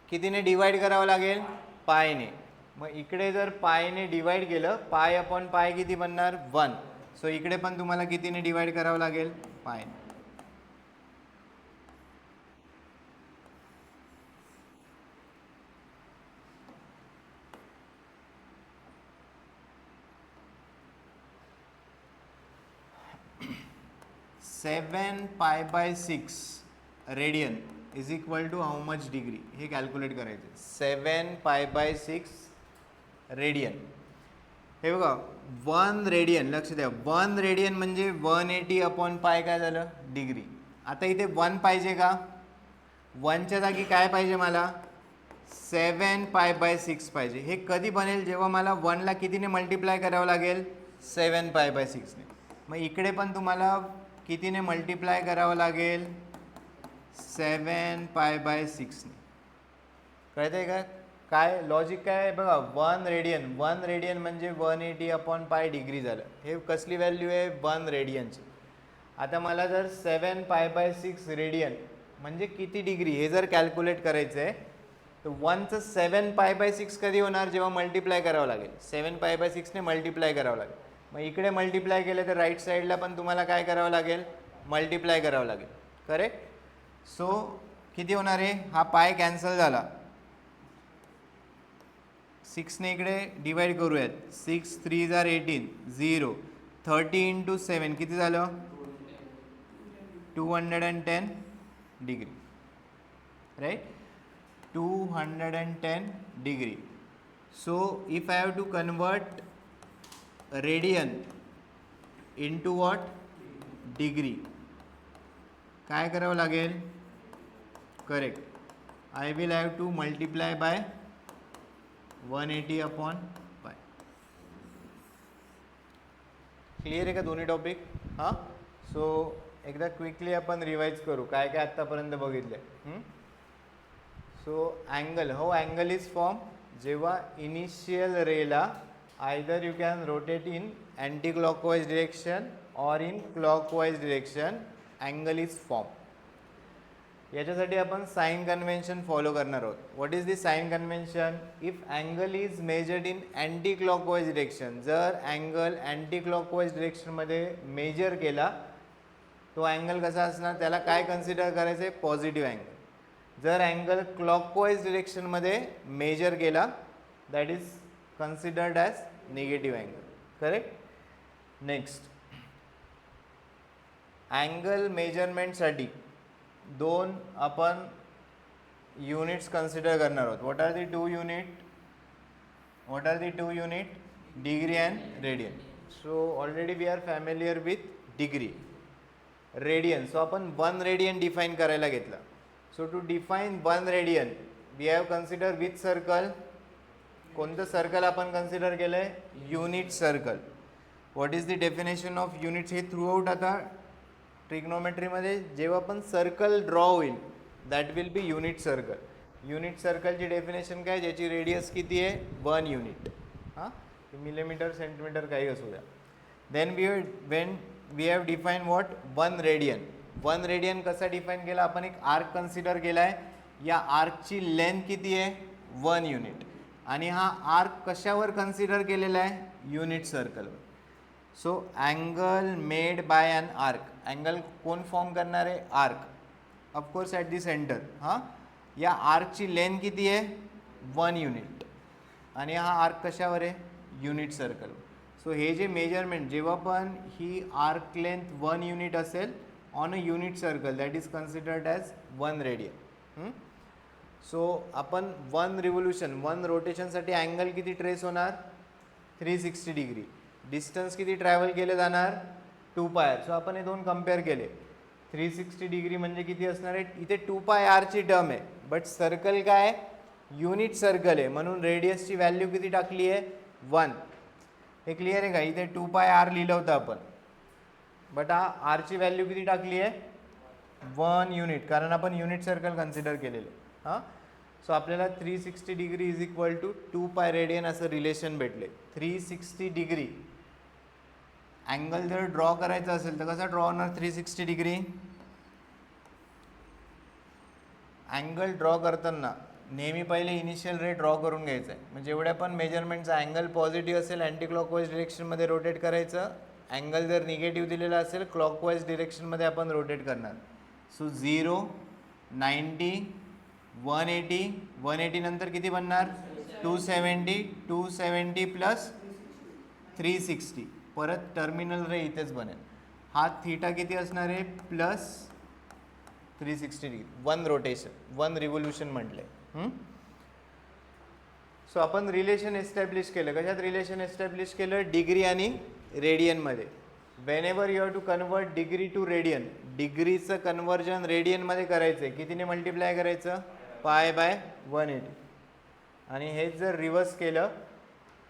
A: कितीने डिवाइड करावं लागेल? पायने. मग इकडे जर पायने डिवाइड केलं, पाय अपॉन पाय किती बनणार? 1. सो इकडे पण तुम्हाला कितीने डिवाइड करावं लागेल? पायने. Seven pi by 6 radian is equal to how much degree? हे कॅल्क्युलेट करायचं. 7 पाय बाय 6 रेडियन. हे बघा 1 रेडियन, लक्ष द्या, 1 रेडियन म्हणजे 180 अपॉन पाय काय झालं? डिग्री. आता इथे 1 पाहिजे का? 1च्या जागी काय पाहिजे मला? 7 पाय बाय 6 पाहिजे. हे कधी बनेल? जेव्हा मला 1ला कितीने मल्टिप्लाय करावं लागेल? 7 पाय बाय 6ने. मग इकडे पण तुम्हाला कितीने मल्टिप्लाय करावं लागेल? 7 पाय बाय 6ने. कळत आहे का? काय लॉजिक काय आहे बघा? 1 रेडियन म्हणजे 180 अपॉन पाय डिग्री झालं. हे कसली व्हॅल्यू आहे? 1 रेडियनची. आता मला जर 7 पाय बाय 6 रेडियन म्हणजे किती डिग्री हे जर कॅल्क्युलेट करायचं आहे, तर 1चं 7 पाय बाय 6 कधी होणार? जेव्हा मल्टिप्लाय करावं लागेल. 7 पाय बाय 6ने मल्टिप्लाय करावं लागेल. मग इकडे मल्टिप्लाय केलं तर राईट साईडला पण तुम्हाला काय करावं लागेल? मल्टिप्लाय करावं लागेल. करेक्ट? सो किती होणार आहे? हा पाय कॅन्सल झाला. 6ने इकडे डिवाइड करूयात. 6 3 जार 18, 0. 30 इंटू 7 किती झालं? 210 degree. Right? 210 degree. So if I have to convert radian into what? Degree, काय करावं लागेल? Correct, I will have to multiply by 180 upon pi. Clear आहे का दोन्ही टॉपिक? हां, सो एकदा क्विकली आपण रिवाइज करू काय काय आत्तापर्यंत बघितले. सो अँगल, हो अँगल इज फॉर्म जेव्हा इनिशियल रेला either you can rotate in anti clockwise direction और in clockwise direction, angle is form. याच्यासाठी आपण साइन कन्व्हेन्शन फॉलो करणार आहोत. What is the sign convention? If angle is measured in anti clockwise direction, जर अँगल अँटी क्लॉकवाइज डिरेक्शनमध्ये मेजर केला तो अँगल कसा असणार? त्याला काय कन्सिडर करायचं आहे? Positive angle. जर अँगल क्लॉकवाईज डिरेक्शनमध्ये मेजर केला that is considered as negative angle. Correct. Next, angle मेजरमेंटसाठी दोन आपण युनिट्स कन्सिडर करणार आहोत. What are the two unit? What are the two unit? Degree and radian. So already we are familiar with degree. Radian. So आपण 1 radian define करायला घेतला. So to define 1 radian we have considered which circle? कोणतं सर्कल आपण कन्सिडर केलंय? Unit circle. What is the definition of units? हे थ्रूआउट आता ट्रिग्नोमेट्रीमध्ये जेव्हा पण सर्कल ड्रॉ होईल that will be unit circle. Unit सर्कलची डेफिनेशन काय? ज्याची रेडियस किती आहे? 1 युनिट. हां, मिलीमीटर सेंटीमीटर काही असू द्या. Then we have define what? 1 radian. 1 radian कसा डिफाईन केला? आपण एक आर्क कन्सिडर केला आहे. या आर्कची लेंथ किती आहे? 1 युनिट. आणि हा आर्क कशावर कन्सिडर केलेला आहे? युनिट सर्कलवर. So angle made by an arc. Angle कोण फॉर्म करणार आहे? Arc. Of course at the centre. हां, या आर्कची लेंथ किती आहे? 1 युनिट. आणि हा आर्क कशावर आहे? Unit circle. सो हे जे मेजरमेंट जेव्हा पण ही आर्क लेंथ 1 युनिट असेल on a unit circle that is considered as 1 radian. So आपण 1 रिव्होल्युशन 1 रोटेशनसाठी अँगल किती ट्रेस होणार? 360 डिग्री. डिस्टन्स किती ट्रॅव्हल केले जाणार? 2 पाय. सो आपण हे दोन कम्पेअर केले. 360 डिग्री म्हणजे किती असणार आहे? इथे 2 पाय आरची टर्म आहे, बट सर्कल काय? युनिट सर्कल आहे, म्हणून रेडियसची व्हॅल्यू किती टाकली आहे? 1. हे क्लिअर आहे का? इथे 2 पाय आर लिहिलं होतं आपण, बट हा आरची व्हॅल्यू किती टाकली आहे? 1 युनिट, कारण आपण युनिट सर्कल कन्सिडर केलेले. हां, सो आपल्याला 360 degree is equal to 2 pi radian असं रिलेशन भेटले. 360 डिग्री अँगल जर ड्रॉ करायचा असेल तर कसा ड्रॉ होणार? 360 डिग्री. अँगल ड्रॉ करताना नेहमी पहिले इनिशियल रे ड्रॉ करून घ्यायचं आहे. म्हणजे एवढ्या पण मेजरमेंटचा अँगल पॉझिटिव्ह असेल अँटी क्लॉकवाईज डिरेक्शनमध्ये रोटेट करायचं. अँगल जर निगेटिव्ह दिलेला असेल क्लॉकवाईज डिरेक्शनमध्ये आपण रोटेट करणार. सो 0, 90, 180, 180 नंतर किती बनणार? 270, 270 प्लस 360. परत टर्मिनल रे इथेच बनेल. हा थीटा किती असणार आहे? Plus 360 degree. 1 रोटेशन 1 रिव्होल्युशन म्हटलंय. सो आपण रिलेशन एस्टॅब्लिश केलं. कशात रिलेशन एस्टॅब्लिश केलं? डिग्री आणि रेडियनमध्ये. Whenever you have to convert degree to radian, डिग्रीचं कन्वर्जन रेडियनमध्ये करायचं आहे. कितीने मल्टिप्लाय करायचं? Pi by 180. आणि हेच जर रिव्हर्स केलं,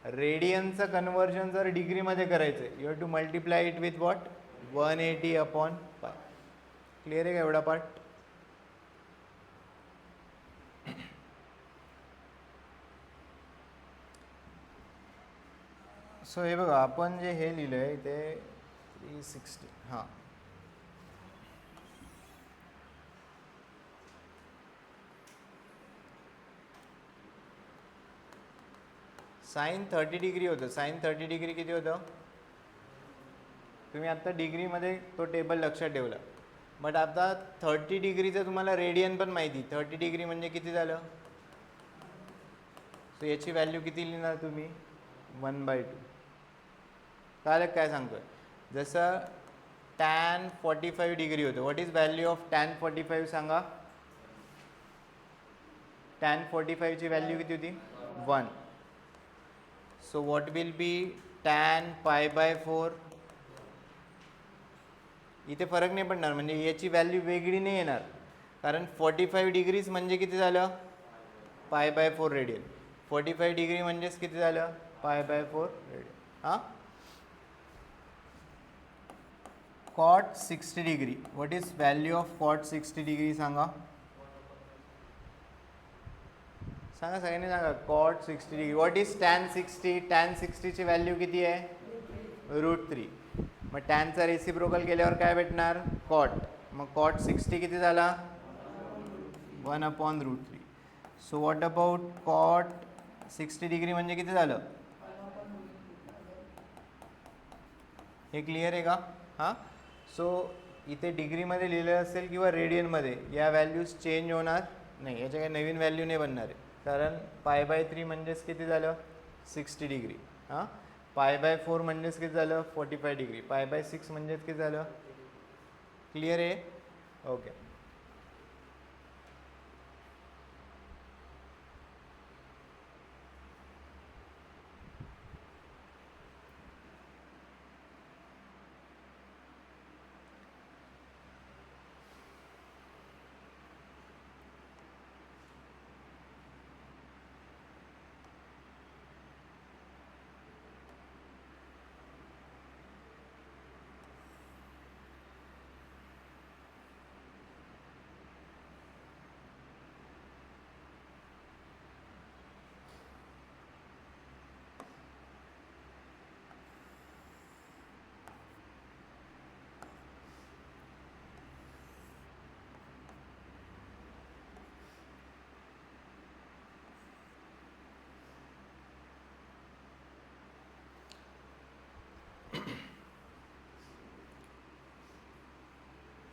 A: रेडियनचं कन्वर्जन जर डिग्रीमध्ये करायचं आहे, you have to multiply it with what? 180 upon pi. Clear आहे का एवढा पार्ट? सो हे बघा, आपण जे हे लिहिलं आहे ते 360. हां, साइन 30 डिग्री होतं. साइन 30 डिग्री किती होतं? तुम्ही आत्ता डिग्रीमध्ये तो टेबल लक्षात ठेवला, बट आता 30 डिग्रीचं तुम्हाला रेडियन पण माहिती. 30 डिग्री म्हणजे किती झालं? सो याची व्हॅल्यू किती लिहिणार तुम्ही? 1/2. काय काय सांगतोय? जसं tan 45 डिग्री होतं. What is value of tan 45 सांगा? tan 45 ची व्हॅल्यू किती होती? 1. So what will be tan π/4? इथे फरक नाही पडणार, म्हणजे याची व्हॅल्यू वेगळी नाही येणार, कारण 45 डिग्रीज म्हणजे किती झालं? π/4 रेडियन. 45 डिग्री म्हणजेच किती झालं? π/4 रेडियन. हां, cot 60 degree. What is value of cot 60 degree सांगा? सांगा, सगळ्यांनी सांगा. cot 60 degree. What is tan 60? tan 60 ची व्हॅल्यू किती आहे? √3. मग टॅनचा रेसिप्रोकल केल्यावर काय भेटणार? cot. मग cot 60 किती झाला? 1/√3. So what about cot 60 degree म्हणजे किती झालं? हे क्लिअर आहे का? हां, सो इथे डिग्रीमध्ये लिहिलं असेल किंवा रेडियनमध्ये, या व्हॅल्यूज चेंज होणार नाही, याच्या काही नवीन व्हॅल्यू नाही बनणार आहे, कारण π/3 म्हणजेच किती झालं 60 डिग्री. हां, π/4 म्हणजेच किती झालं 45 डिग्री. π/6 म्हणजेच किती झालं. क्लिअर आहे. ओके.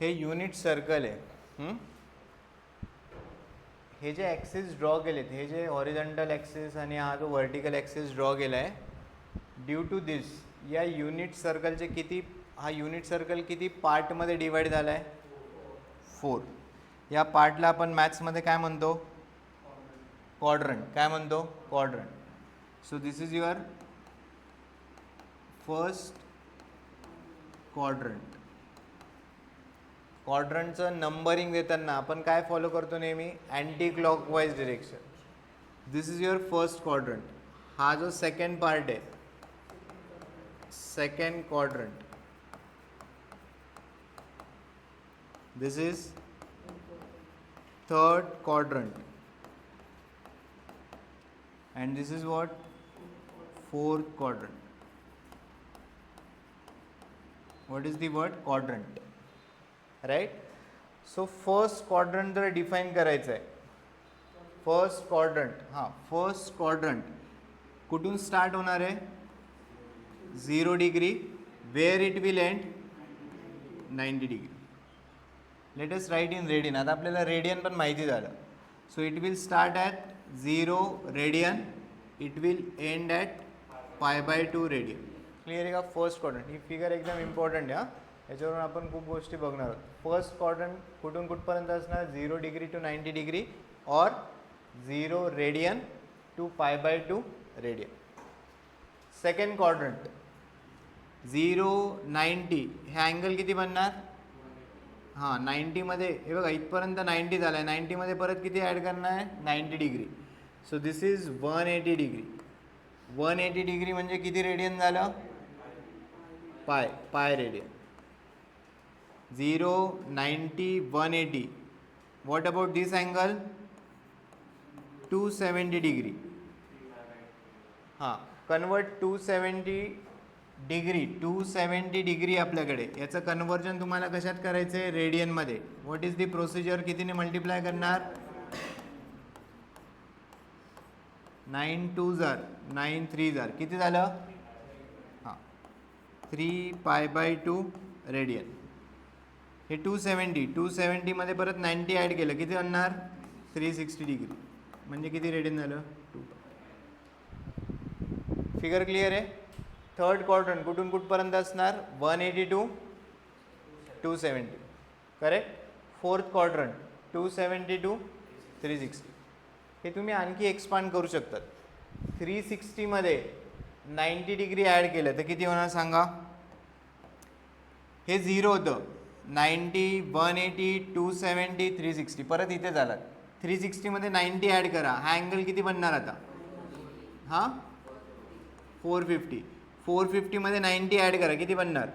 A: हे युनिट सर्कल आहे. हे जे ॲक्सिस ड्रॉ केलेत, हे जे हॉरिझॉन्टल ॲक्सिस आणि हा जो व्हर्टिकल ॲक्सिस ड्रॉ केला आहे, ड्यू टू दिस या युनिट सर्कलचे किती, हा युनिट सर्कल किती पार्टमध्ये डिवाइड झाला आहे 4. या पार्टला आपण मॅथ्समध्ये काय म्हणतो, क्वाड्रंट. काय म्हणतो, quadrant. So this is your first quadrant. क्वाड्रंटचं नंबरिंग देताना आपण काय फॉलो करतो नेहमी, anti clockwise direction. This is your first quadrant. हा जो सेकंड पार्ट आहे, second quadrant. This is third quadrant and this is what, fourth quadrant. What is the word, quadrant, right? So first quadrant जर डिफाइन करायचं आहे, फर्स्ट क्वाड्रंट. हां, फर्स्ट क्वाड्रंट कुठून स्टार्ट होणार आहे, 0 degree, where it will end 90 degree. Let us write in radian. आता आपल्याला रेडियन पण माहिती झालं. So it will start at 0 radian, it will end at π/2 radian. Clear आहे का. First quadrant. ही फिगर एकदम इम्पॉर्टंट आहे. हां, याच्यावरून आपण खूप गोष्टी बघणार आहोत. फर्स्ट क्वाड्रंट कुठून कुठपर्यंत असणार, 0 डिग्री टू 90 डिग्री और 0 radian to π/2 radian. Second quadrant 0 90, हे अँगल किती बनणार, हां 90मध्ये, हे बघा इथपर्यंत 90 झाला आहे, 90मध्ये परत किती ॲड करणार आहे, 90 degree. So this is 180 degree. 180 degree म्हणजे किती रेडियन झालं, pi radian. 0 90 180. What about this angle, 270 degree. हां, कन्वर्ट 270 डिग्री. 270 डिग्री आपल्याकडे, याचं कन्वर्जन तुम्हाला कशात करायचं आहे, रेडियनमध्ये. व्हॉट इज द प्रोसिजर, कितीने मल्टिप्लाय करणार, 9 2s 9 3s किती झालं, हां 3 π/2 रेडियन. हे 270 मध्ये परत 90 ॲड केलं, किती बनणार, 360 डिग्री. म्हणजे किती रेडियन झालं, 2. फिगर क्लिअर आहे. थर्ड क्वाड्रंट कुठून कुठपर्यंत असणार, 180 to 270. Correct. Fourth quadrant 270 to 360. हे तुम्ही आणखी एक्सपांड करू शकतात. 360 मध्ये 90 डिग्री ॲड केलं तर किती होणार सांगा. हे 0 होतं, 90 180 270 360, परत इथे झाला. 360 मध्ये 90 ॲड करा, हा अँगल किती बनणार आता, हां 450. 450 मध्ये 90 ॲड करा, किती बनणार,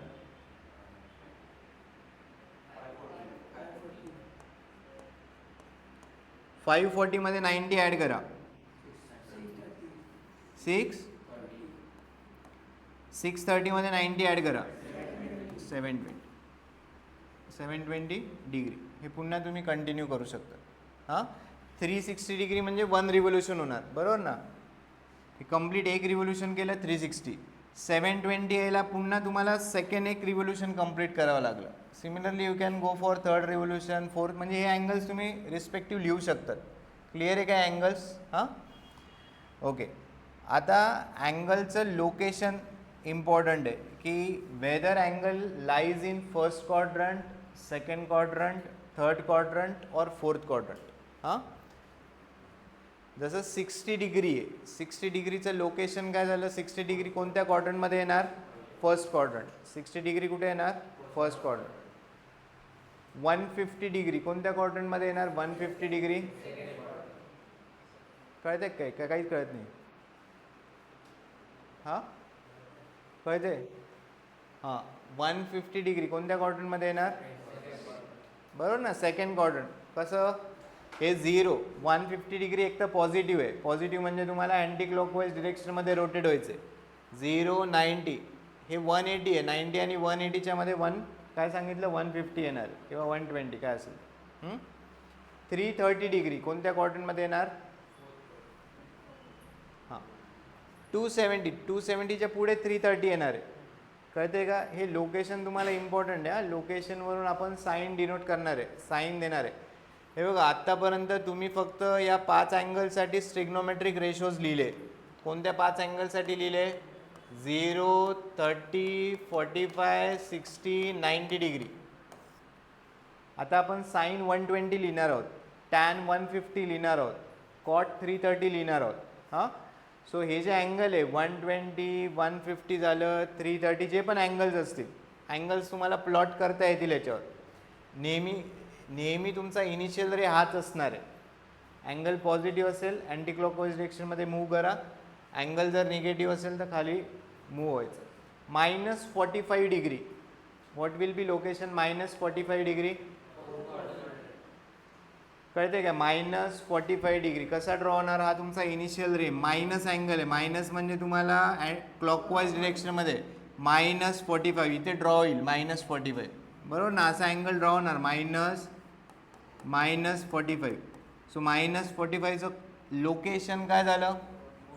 A: 540 मध्ये 90 ॲड करा, 630 मध्ये 90 ॲड करा, 720 डिग्री. हे पुन्हा तुम्ही कंटिन्यू करू शकता. हां, 360 डिग्री म्हणजे 1 रिव्होल्यूशन होणार, बरोबर ना. हे कंप्लीट एक रिव्होल्यूशन केलं 360. 720 यायला पुन्हा तुम्हाला सेकंड एक रिव्होल्युशन कंप्लीट करावं लागलं. Similarly you can go for third revolution, fourth, म्हणजे हे अँगल्स तुम्ही रिस्पेक्टिव्ह लिहू शकतात. क्लिअर आहे काय अँगल्स? हां, ओके. आता अँगलचं लोकेशन इम्पॉर्टंट आहे की whether angle lies in first quadrant, second quadrant, third quadrant और फोर्थ क्वाड्रंट. हां, जसं 60 डिग्री आहे, 60 डिग्रीचं लोकेशन काय झालं? 60 डिग्री कोणत्या क्वाड्रंटमध्ये येणार? First quadrant. 60 डिग्री कुठे येणार? First quadrant. 150 डिग्री कोणत्या क्वाड्रंटमध्ये येणार? 150 डिग्री कळते काय? काहीच कळत नाही. हां, कळते? हां, 150 डिग्री कोणत्या क्वाड्रंटमध्ये येणार? बरोबर ना, सेकंड क्वाड्रंट. कसं? हे 0 150 डिग्री एक तर पॉझिटिव्ह आहे. पॉझिटिव्ह म्हणजे तुम्हाला अँटी क्लॉकवाईज डिरेक्शनमध्ये रोटेट व्हायचं आहे. 0 90 हे 180 आहे. 90 आणि 180च्या मध्ये काय सांगितलं? 150 येणार किंवा 120 काय असेल. 330 डिग्री कोणत्या क्वाड्रंटमध्ये येणार? हां, 270च्या पुढे 330 येणार आहे. कळते का? हे लोकेशन तुम्हाला इम्पॉर्टंट आहे. लोकेशनवरून आपण साईन डिनोट करणार आहे, साईन देणार आहे. हे बघा, आत्तापर्यंत तुम्ही फक्त या 5 अँगलसाठी ट्रिग्नोमेट्रिक रेशोज लिहिले. कोणत्या 5 अँगलसाठी लिहिले? 0, 30, 45, 60, 90 डिग्री. आता आपण साईन 120 लिहिणार आहोत, टॅन 150 लिहिणार आहोत, कॉट 330 लिहिणार आहोत. हां, सो हे जे अँगल आहे 120, 150 झालं, 330, जे पण अँगल्स असतील, अँगल्स तुम्हाला प्लॉट करता येतील याच्यावर. नेहमी तुमचा इनिशियल रे हाच असणार आहे. अँगल पॉझिटिव्ह असेल अँटी क्लॉकवाईज डिरेक्शनमध्ये मूव्ह करा, अँगल जर निगेटिव्ह असेल तर खाली मूव्ह व्हायचं. -45 degree, what will be location? -45 degree. कळते का? -45 डिग्री कसा ड्रॉ होणार? हा तुमचा इनिशियल रे, मायनस अँगल आहे. मायनस म्हणजे तुम्हाला क्लॉकवाईज डिरेक्शनमध्ये -45 इथे ड्रॉ होईल. -45 बरोबर ना, असा अँगल ड्रॉ होणार. -45. सो -45चं लोकेशन काय झालं?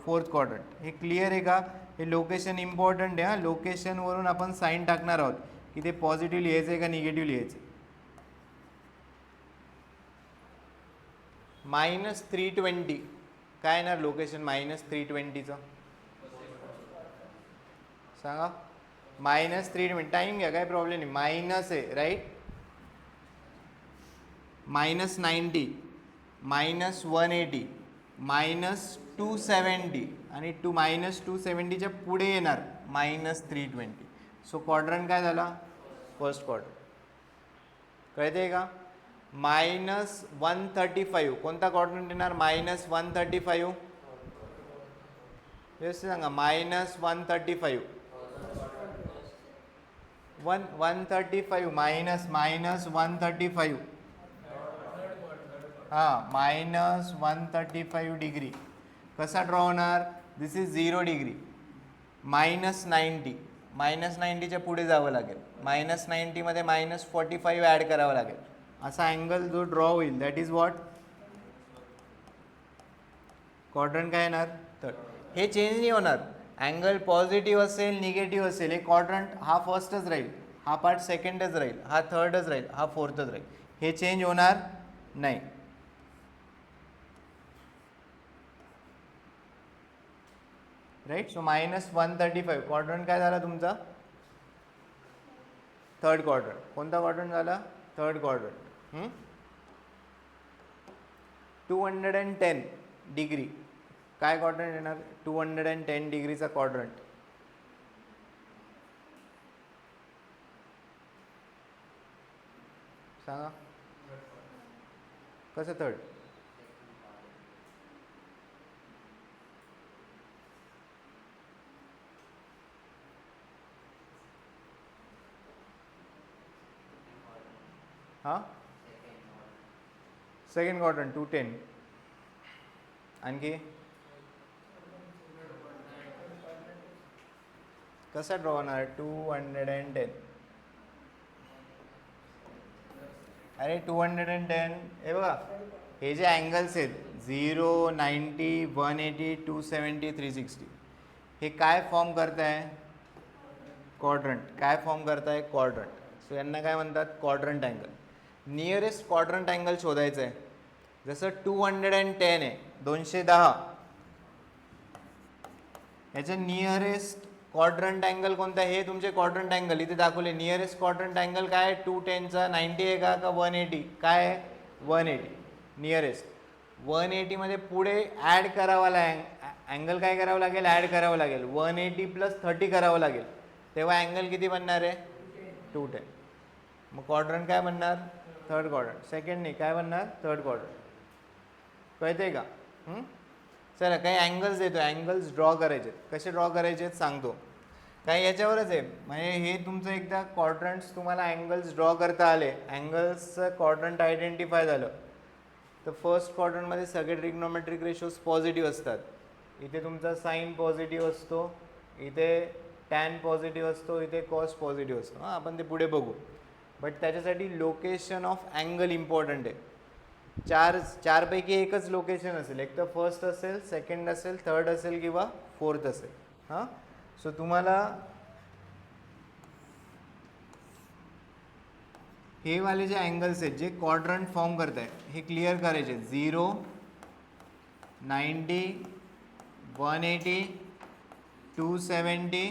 A: Fourth quadrant. हे क्लिअर आहे का? हे लोकेशन इम्पॉर्टंट आहे. लोकेशनवरून आपण साईन टाकणार आहोत की ते पॉझिटिव्ह लिहायचं आहे का निगेटिव्ह लिहायचं. -320 काय येणार लोकेशन? -320चं सांगा. -320 टाईम घ्या, काय प्रॉब्लेम नाही. मायनस आहे राईट. -90, -180, -270 आणि -270च्या पुढे येणार -320. सो क्वाड्रंट काय झाला? First quadrant. कळते का? -135 कोणता क्वाड्रंट येणार? -135. व्यवस्थित सांगा. -135 135 -135. हां, -135 डिग्री कसा ड्रॉ होणार? दिस इज 0 डिग्री. -90, -90च्या पुढे जावं लागेल. -90मध्ये -45 ॲड करावं लागेल. असा अँगल जो ड्रॉ होईल दॅट इज व्हॉट? क्वाड्रंट काय येणार? तर हे चेंज नाही होणार. अँगल पॉझिटिव्ह असेल निगेटिव्ह असेल, हे क्वाड्रंट हा फर्स्टच राहील, हा पार्ट सेकंडच राहील, हा थर्डच राहील, हा फोर्थच राहील. हे चेंज होणार नाही. राईट. सो -135 क्वाड्रंट काय झाला तुमचा? Third quadrant. कोणता क्वाड्रंट झाला? Third quadrant. 210 डिग्री काय क्वाड्रंट येणार? 210 डिग्रीचा क्वाड्रंट. सांगा कसं? थर्ड. हां, सेकंड क्वाड्रंट 210. आणखी कसा ड्रॉ होणार? 210. अरे 210 हे बघा, हे जे अँगल्स आहेत 0, 90, 180, 270, 360 हे काय फॉर्म करत आहे? क्वाड्रंट काय फॉर्म करताय क्वाड्रंट. सो यांना काय म्हणतात quadrant angle. Nearest quadrant angle शोधायचं आहे. जसं 210 आहे 210 याच्या नियरेस्ट क्वाड्रंट अँगल कोणता आहे. हे तुमचे क्वाड्रंट अँगल इथे दाखवले. नियरेस्ट क्वाड्रंट अँगल काय आहे 210चा 90 आहे का 180 काय आहे 180 नियरेस्ट. 180 मध्ये पुढे ॲड करावा अँगल काय करावं लागेल ॲड करावं लागेल 180 + 30 करावं लागेल. तेव्हा अँगल किती बनणार आहे 210. मग क्वाड्रंट काय बनणार थर्ड क्वाड्रंट. सेकंड नाही काय बनणार थर्ड क्वाड्रंट. कळतंय का. चला काही अँगल्स देतो. अँगल्स ड्रॉ करायचे. कसे ड्रॉ करायचे सांगतो. काही याच्यावरच आहे म्हणजे हे तुमचं एकदा क्वाड्रंट्स तुम्हाला अँगल्स ड्रॉ करता आले अँगल्सचं क्वाड्रंट आयडेंटिफाय झालं तर फर्स्ट क्वाड्रंटमध्ये सगळे ट्रिग्नोमेट्रिक रेशोज पॉझिटिव्ह असतात. इथे तुमचा साईन पॉझिटिव्ह असतो, इथे टॅन पॉझिटिव्ह असतो, इथे कॉस पॉझिटिव्ह असतो. हां आपण ते पुढे बघू. बट त्याच्यासाठी लोकेशन ऑफ अँगल इम्पॉर्टंट आहे. चारपैकी एकच लोकेशन असेल. एक तर फर्स्ट असेल, सेकंड असेल, थर्ड असेल किंवा फोर्थ असेल. हां सो तुम्हाला हे वाले जे अँगल्स आहेत जे क्वाड्रंट फॉर्म करत आहे हे क्लिअर करायचे. 0 90 180 270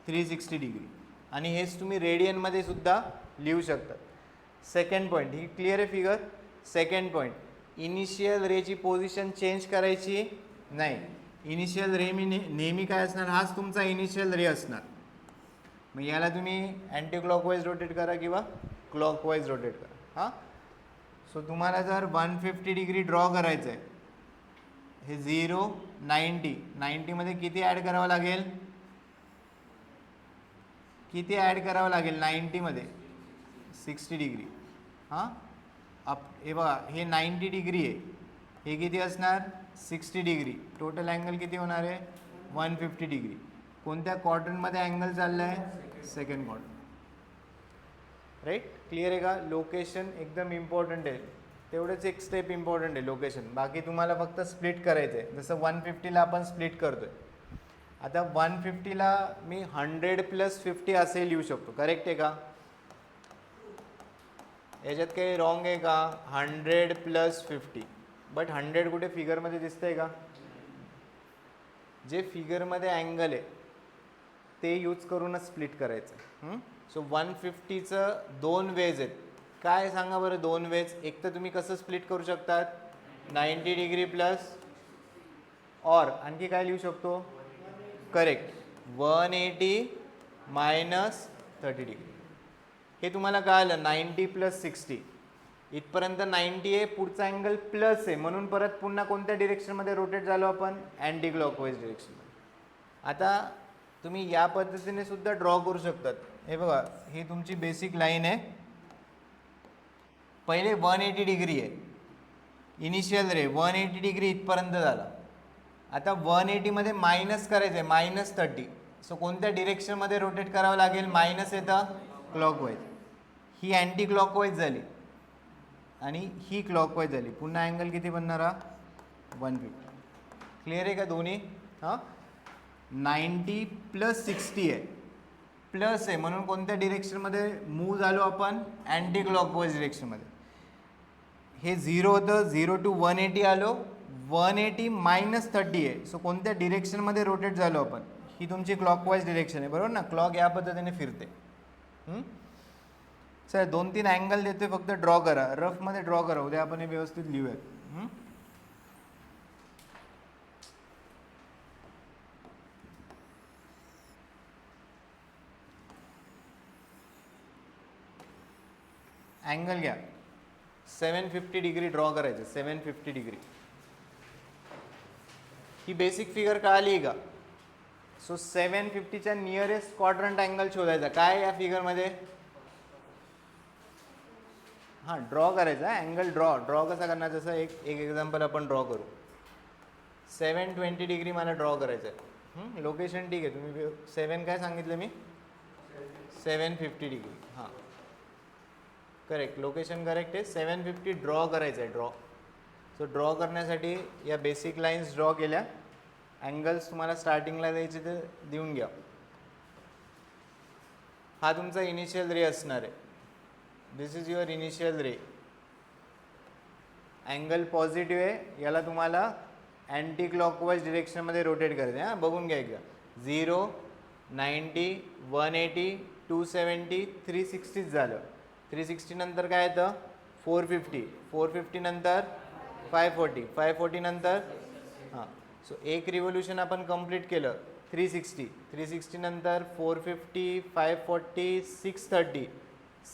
A: 360 डिग्री आणि हेच तुम्ही रेडियनमध्ये सुद्धा लिहू शकता. सेकंड पॉईंट ही क्लिअर आहे फिगर. सेकंड पॉईंट इनिशियल रेची पोझिशन चेंज करायची नाही. इनिशियल रे मी नेहमी काय असणार हाच तुमचा इनिशियल रे असणार. मग याला तुम्ही अँटी क्लॉकवाईज रोटेट करा किंवा क्लॉकवाईज रोटेट करा. हां सो तुम्हाला जर 150 डिग्री ड्रॉ करायचं आहे हे 0 90 मध्ये किती ॲड करावं लागेल किती ॲड करावं लागेल 90 मध्ये 60 डिग्री. हां हे बघा हे 90 डिग्री आहे हे किती असणार 60 डिग्री. टोटल अँगल किती होणार आहे 150 डिग्री. कोणत्या क्वाड्रंटमध्ये अँगल चालला आहे सेकंड क्वाड्रंट. राईट क्लिअर आहे का. लोकेशन एकदम इम्पॉर्टंट आहे. तेवढंच एक स्टेप इम्पॉर्टंट आहे लोकेशन. बाकी तुम्हाला फक्त स्प्लिट करायचं आहे. जसं 150ला आपण स्प्लिट करतोय. आता 150ला मी 100 + 50 असे लिहू शकतो. करेक्ट आहे का. याच्यात काही रॉंग आहे का 100 + 50. बट 100 कुठे फिगरमध्ये दिसतंय का. जे फिगरमध्ये अँगल आहे ते यूज करूनच स्प्लिट करायचं. सो 150चं 2 वेज आहेत. काय सांगा बरं 2 वेज. एक तर तुम्ही कसं स्प्लिट करू शकतात 90 डिग्री प्लस और आणखी काय लिहू शकतो करेक्ट 180 - 30 डिग्री. हे तुम्हाला कळालं 90 + 60 इथपर्यंत 90 आहे. पुढचा अँगल प्लस आहे म्हणून परत पुन्हा कोणत्या डिरेक्शनमध्ये रोटेट झालो आपण अँटी क्लॉकवाईज डिरेक्शनमध्ये. आता तुम्ही या पद्धतीने सुद्धा ड्रॉ करू शकतात. हे बघा ही तुमची बेसिक लाईन आहे. पहिले 180 डिग्री आहे इनिशियल रे 180 डिग्री इथपर्यंत झाला. आता 180 मध्ये मायनस करायचं आहे -30. सो कोणत्या डिरेक्शनमध्ये रोटेट करावं लागेल मायनस येतं क्लॉकवाईज. ही अँटी क्लॉकवाईज झाली आणि ही क्लॉकवाईज झाली. पुन्हा अँगल किती बनणार हा 150. क्लिअर आहे का दोन्ही. हां 90 + 60 आहे प्लस आहे म्हणून कोणत्या डिरेक्शनमध्ये मूव्ह झालो आपण अँटी क्लॉकवाईज डिरेक्शनमध्ये. हे 0 होतं 0 to 180 आलो 180 - 30 आहे. सो कोणत्या डिरेक्शनमध्ये रोटेट झालो आपण ही तुमची क्लॉकवाईज डिरेक्शन आहे बरोबर ना. क्लॉक या पद्धतीने फिरते. सर 2-3 अँगल देतोय फक्त ड्रॉ करा. रफमध्ये ड्रॉ करा. उद्या आपण हे व्यवस्थित लिहूयात. अँगल घ्या 750 डिग्री ड्रॉ करायचं 750 डिग्री. ही बेसिक फिगर कळाली का. सो 750च्या नियरेस्ट क्वाड्रंट अँगल शोधायचा. काय या फिगरमध्ये हां ड्रॉ करायचा अँगल. ड्रॉ कसा करणार जसं एक एक्झाम्पल आपण ड्रॉ करू. 720 डिग्री मला ड्रॉ करायचं आहे. लोकेशन ठीक आहे तुम्ही 7 काय सांगितलं मी 750 डिग्री. हां करेक्ट लोकेशन करेक्ट आहे. 750 ड्रॉ करायचं आहे ड्रॉ. सो ड्रॉ करण्यासाठी या बेसिक लाईन्स ड्रॉ केल्या. अँगल्स तुम्हाला स्टार्टिंगला द्यायचे ते देऊन घ्या. हा तुमचा इनिशियल रे असणार आहे. This is your initial ray. Angle positive आहे, याला तुम्हाला अँटी क्लॉकवाईज डिरेक्शनमध्ये रोटेट करायचं आहे. हां, बघून घ्या एकदा. 0, 90, 180, 270, 360 झालं. 360 नंतर काय येतं? 450. 450 नंतर 540. 540 नंतर हां, सो एक रिव्होल्यूशन आपण कंप्लीट केलं. 360. 360 नंतर 450, 540, 630.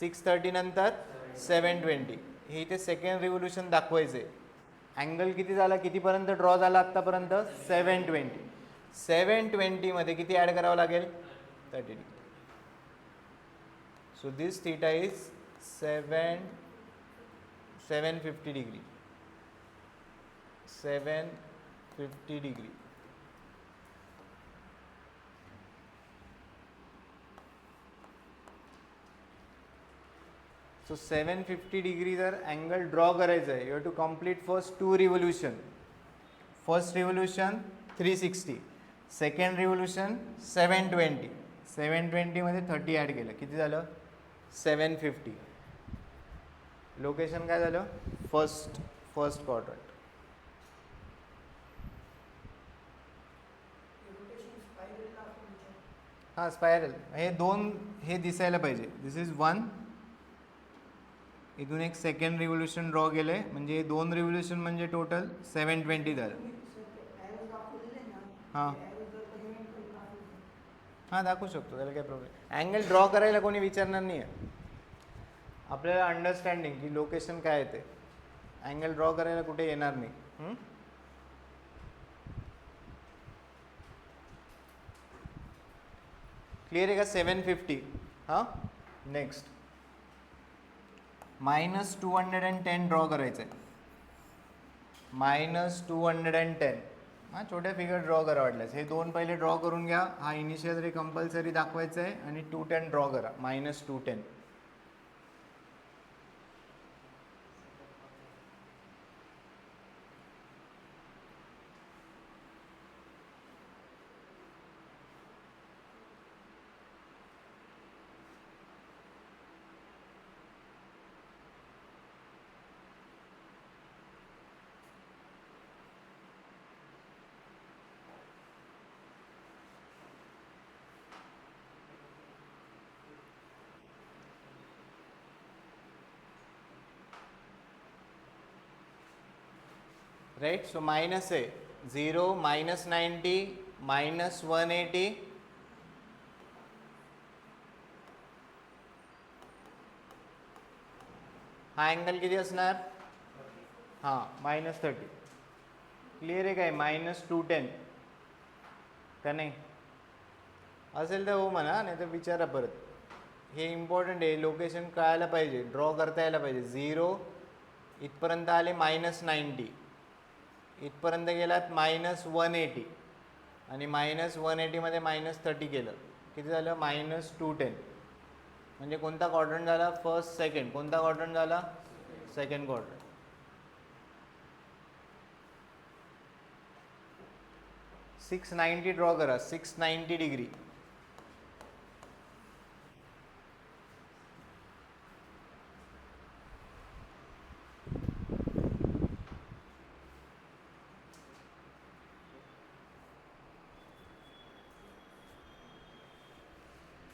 A: 630 नंतर 720. हे इथे सेकंड रिव्होल्यूशन दाखवायचे. अँगल किती झाला, कितीपर्यंत ड्रॉ झाला आत्तापर्यंत? 720. 720 मध्ये किती ॲड करावं लागेल? 30 degree. So this theta is 750 degree. 750 degree. So 750 degree जर अँगल ड्रॉ करायचं आहे, you have to complete first 2 revolution. First revolution 360, second revolution 720. 720 मध्ये 30 ॲड केलं, किती झालं? 750. लोकेशन काय झालं? First quadrant. हां, स्पायरल. हे दोन हे दिसायला पाहिजे. दिस इज 1. इथून एक सेकंड रिव्होल्यूशन ड्रॉ केलं आहे, म्हणजे 2 रिव्होल्यूशन म्हणजे टोटल 720 झालं. हां हां, दाखवू शकतो, त्याला काय प्रॉब्लेम. अँगल ड्रॉ करायला कोणी विचारणार नाही आहे. आपल्याला अंडरस्टँडिंग की लोकेशन काय येते, अँगल ड्रॉ करायला कुठे येणार नाही. क्लिअर आहे का? 750. हां, नेक्स्ट -210 ड्रॉ करायचं आहे. -210. हां, छोट्या फिगर ड्रॉ करा वाटल्यास. हे दोन पहिले ड्रॉ करून घ्या. हा इनिशियल रे कंपल्सरी दाखवायचा आहे आणि 210 ड्रॉ करा. -210. राइट. सो माइनस है 0, -90, -180. हा अँगल किती असणार? हां, -30. क्लिअर आहे काय? -210 का नाही? असेल तर हो म्हणा, नाही तर विचारा परत. हे इम्पॉर्टंट आहे, लोकेशन कळायला पाहिजे, ड्रॉ करता यायला पाहिजे. 0 इथपर्यंत आले -90, इथपर्यंत गेलात -180 आणि -180 मध्ये -30 केलं, किती झालं? -210. म्हणजे कोणता क्वाड्रंट झाला? First, second. कोणता क्वाड्रंट झाला? Second quadrant. -690 ड्रॉ करा. 690 डिग्री.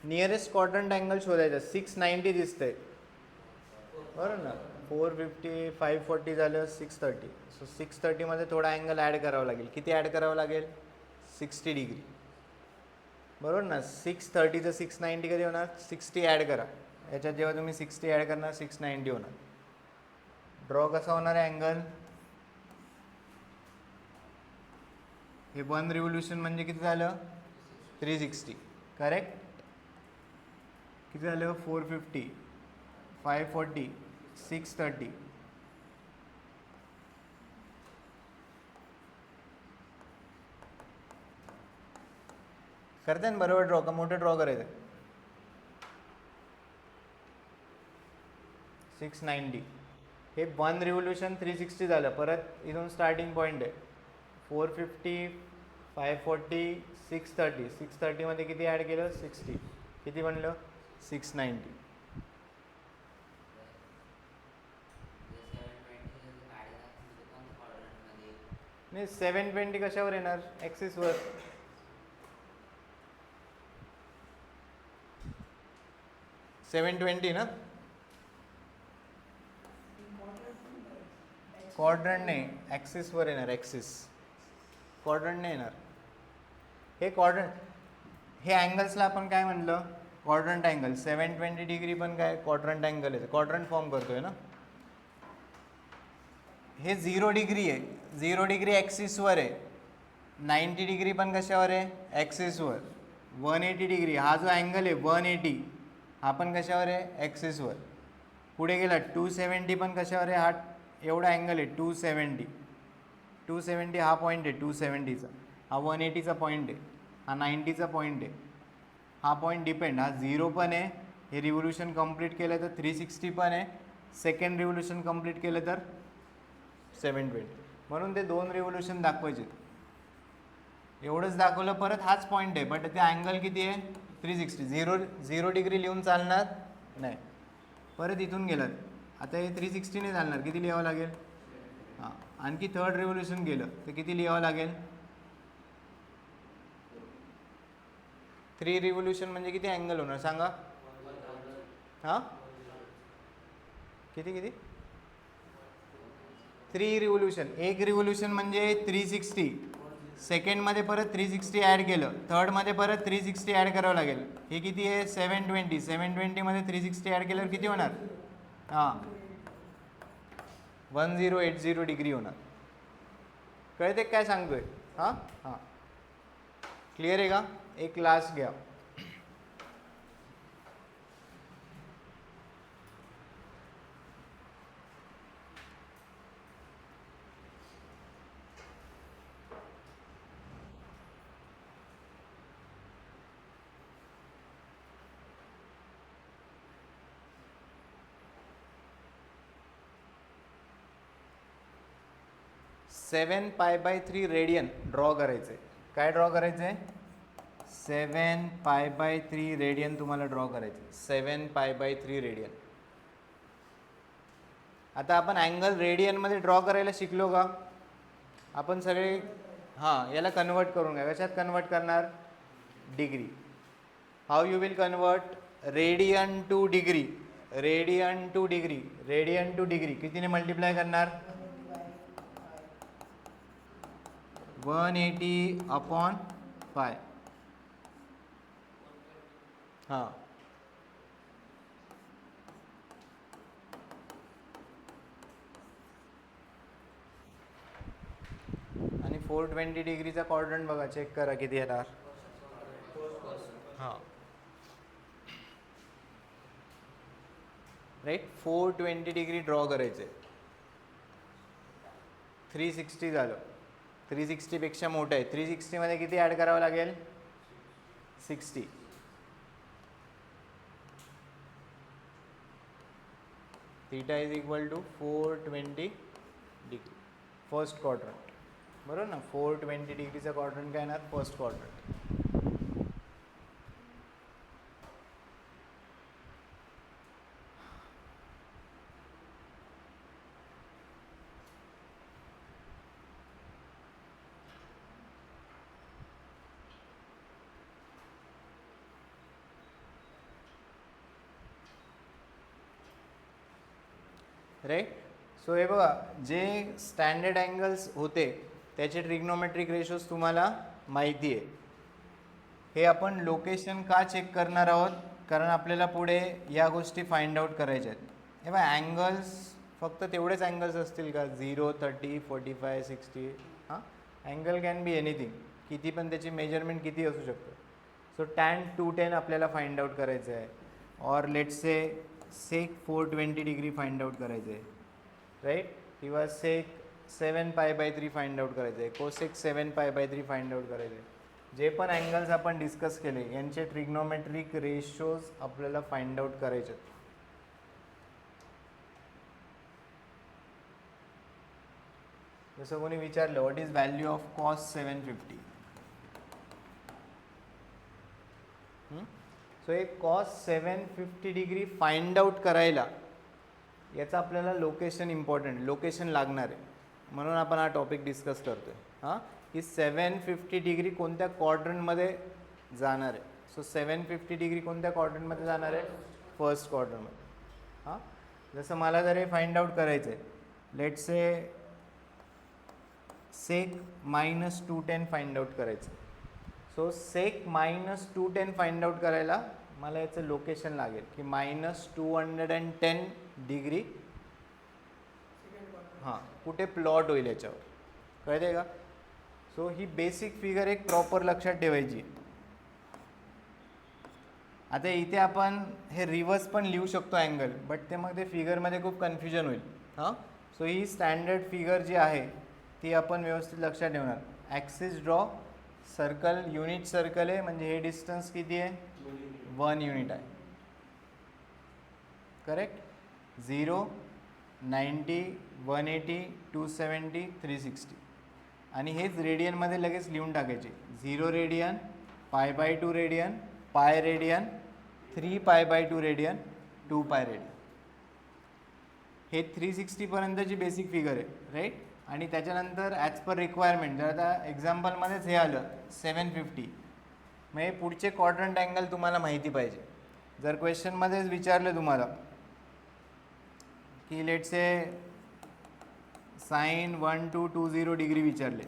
A: नियरेस्ट क्वाड्रंट अँगल शोधायचा. 690 दिसतंय बरोबर ना? 450, 540 झालं, 630. सो 630 मध्ये थोडा अँगल ॲड करावा लागेल. किती ॲड करावं लागेल? 60 डिग्री. बरोबर ना? 630चं 690 कधी होणार? 60 ॲड करा. याच्यात जेव्हा तुम्ही 60 ॲड करणार 690 होणार. ड्रॉ कसा होणार आहे अँगल? हे 1 रिव्होल्यूशन म्हणजे किती झालं? 360. करेक्ट. किती झालं? 450, 540, 630. करते ना बरोबर ड्रॉ? का मोठं ड्रॉ करायचं? 690. हे 1 रिव्होल्यूशन 360 झालं. परत इथून स्टार्टिंग पॉईंट आहे. 450, 540, 630. 630 मध्ये किती ॲड केलं? 60. किती बनलं? 690. नाही 720 कशावर येणार? ॲक्सिसवर. 720 ना. क्वाड्रंट नाही, ॲक्सिसवर येणार. ॲक्सिस क्वाड्रंट नाही येणार. हे क्वाड्रंट, हे अँगल्सला आपण काय म्हणलं? Quadrant angle. 720 डिग्री पण काय क्वाड्रंट अँगल आहे, क्वाड्रंट फॉर्म करतोय ना. हे 0 डिग्री आहे, 0 डिग्री ॲक्सिसवर आहे. 90 डिग्री पण कशावर आहे? ॲक्सिसवर. 180 डिग्री हा जो अँगल आहे 180, हा पण कशावर आहे? ॲक्सिसवर. पुढे गेला 270 पण कशावर आहे? हा एवढा अँगल आहे 270. 270 हा पॉईंट आहे 270चा. हा 180चा पॉईंट आहे, हा 90चा पॉईंट आहे. हा पॉईंट डिपेंड, हा 0 पण आहे. हे रिव्होल्यूशन कंप्लीट केलं तर 360 पण आहे. सेकंड रिव्होल्यूशन कंप्लीट केलं तर 720. म्हणून ते 2 रिव्होल्यूशन दाखवायचे. एवढंच दाखवलं. परत हाच पॉईंट आहे, बट ते अँगल किती आहे? 360. 0 डिग्री लिहून चालणार नाही. परत इथून गेलं, आता हे 360 नाही चालणार. किती लिहावं लागेल? हां, आणखी थर्ड रिव्होल्यूशन गेलं तर किती लिहावं लागेल? 3 रिव्होल्यूशन म्हणजे किती अँगल होणार सांगा? हां, किती किती? 3 रिव्होल्यूशन. एक रिव्होल्यूशन म्हणजे 360. सेकंडमध्ये परत 360 ॲड केलं, थर्डमध्ये परत 360 ॲड करावं लागेल. हे किती आहे? 720. 720मध्ये 360 ॲड केल्यावर किती होणार? हां, 1080 डिग्री होणार. कळते काय सांगतोय? हां हां, क्लिअर आहे का? एक लास्ट घ्या. सेवन पाय बाय 3 रेडियन ड्रॉ करायचे. काय ड्रॉ करायचे? 7 पाय बाय 3 रेडियन तुम्हाला ड्रॉ करायचे. 7 पाय बाय 3 रेडियन. आता आपण अँगल रेडियनमध्ये ड्रॉ करायला शिकलो का? आपण सगळे. हां, याला कन्वर्ट करून घ्या. कशात कन्वर्ट करणार? Degree. How you will convert? Radian to degree. Radian to degree. Radian to degree कितीने मल्टिप्लाय करणार? 180 अपॉन पाय. हां, आणि 420 डिग्रीचा क्वाड्रंट बघा, चेक करा किती येणार. हां, राईट. 420 डिग्री ड्रॉ करायचे. 360 झालं. 360 पेक्षा मोठं आहे. 360 मध्ये किती ॲड करावं लागेल? 60. Theta is equal to 420 degree first quadrant. बरोबर ना? 420 डिग्रीचा क्वाड्रंट काय येणार? First quadrant. राईट. सो हे बघा, जे स्टँडर्ड अँगल्स होते त्याचे ट्रिग्नोमेट्रिक रेशोज तुम्हाला माहिती आहे. हे आपण लोकेशन का चेक करणार आहोत? कारण आपल्याला पुढे या गोष्टी फाइंड आउट करायच्या आहेत. हे बघा, अँगल्स फक्त तेवढेच अँगल्स असतील का? 0, 30, 45, 60. हां, अँगल कॅन बी एनिथिंग. किती पण त्याची मेजरमेंट किती असू शकतं. सो tan 210 आपल्याला फाइंड आउट करायचं आहे. और let's say sec 420 degree find out करायचं आहे, राईट. किंवा सेक 7 पाय बाय 3 फाइंड आउट करायचं आहे. Cosec 7 pi by 3 find out करायचं आहे. जे पण अँगल्स आपण डिस्कस केले यांचे ट्रिग्नोमेट्रिक रेशोज आपल्याला फाइंड आउट करायचे आहेत. जसं कोणी विचारलं what is value of cos 750. So एक कॉस 750 डिग्री फाइंड आउट करायला याचं आपल्याला लोकेशन इम्पॉर्टंट, लोकेशन लागणार आहे, म्हणून आपण हा टॉपिक डिस्कस करतो आहे. हां, की 750 डिग्री कोणत्या क्वाड्रंटमध्ये जाणार आहे. सो 750 डिग्री कोणत्या क्वाड्रंटमध्ये जाणार आहे, फर्स्ट क्वाड्रंटमध्ये. हां, जसं मला जर हे फाइंड आउट करायचं आहे, लेट से सेक -210 फाइंड आउट करायचं. सो सेक -210 फाइंड आउट करायला मला याचं लोकेशन लागेल की -210 डिग्री हां कुठे प्लॉट होईल याच्यावर, कळते का. सो ही बेसिक फिगर एक प्रॉपर लक्षात ठेवायची. आता इथे आपण हे रिव्हर्स पण लिहू शकतो अँगल, बट ते मग ते फिगरमध्ये खूप कन्फ्युजन होईल. हां, सो ही स्टँडर्ड फिगर जी आहे ती आपण व्यवस्थित लक्षात ठेवणार. Axis draw, circle, unit circle आहे, म्हणजे हे डिस्टन्स किती आहे, 1 युनिट आहे. करेक्ट. 0, 90, 180, 270, 360 आणि हेच रेडियनमध्ये लगेच लिहून टाकायचे. 0 radian, π/2 radian, pi radian, 3π/2 radian, 2π radian. हे 360 पर्यंतची बेसिक फिगर आहे, राईट. आणि त्याच्यानंतर ॲज पर रिक्वायरमेंट, जर आता एक्झाम्पलमध्येच हे आलं 750, मग हे पुढचे क्वाड्रंट अँगल तुम्हाला माहिती पाहिजे. जर क्वेश्चनमध्येच विचारलं तुम्हाला की लेट से sin 1220 डिग्री विचारले,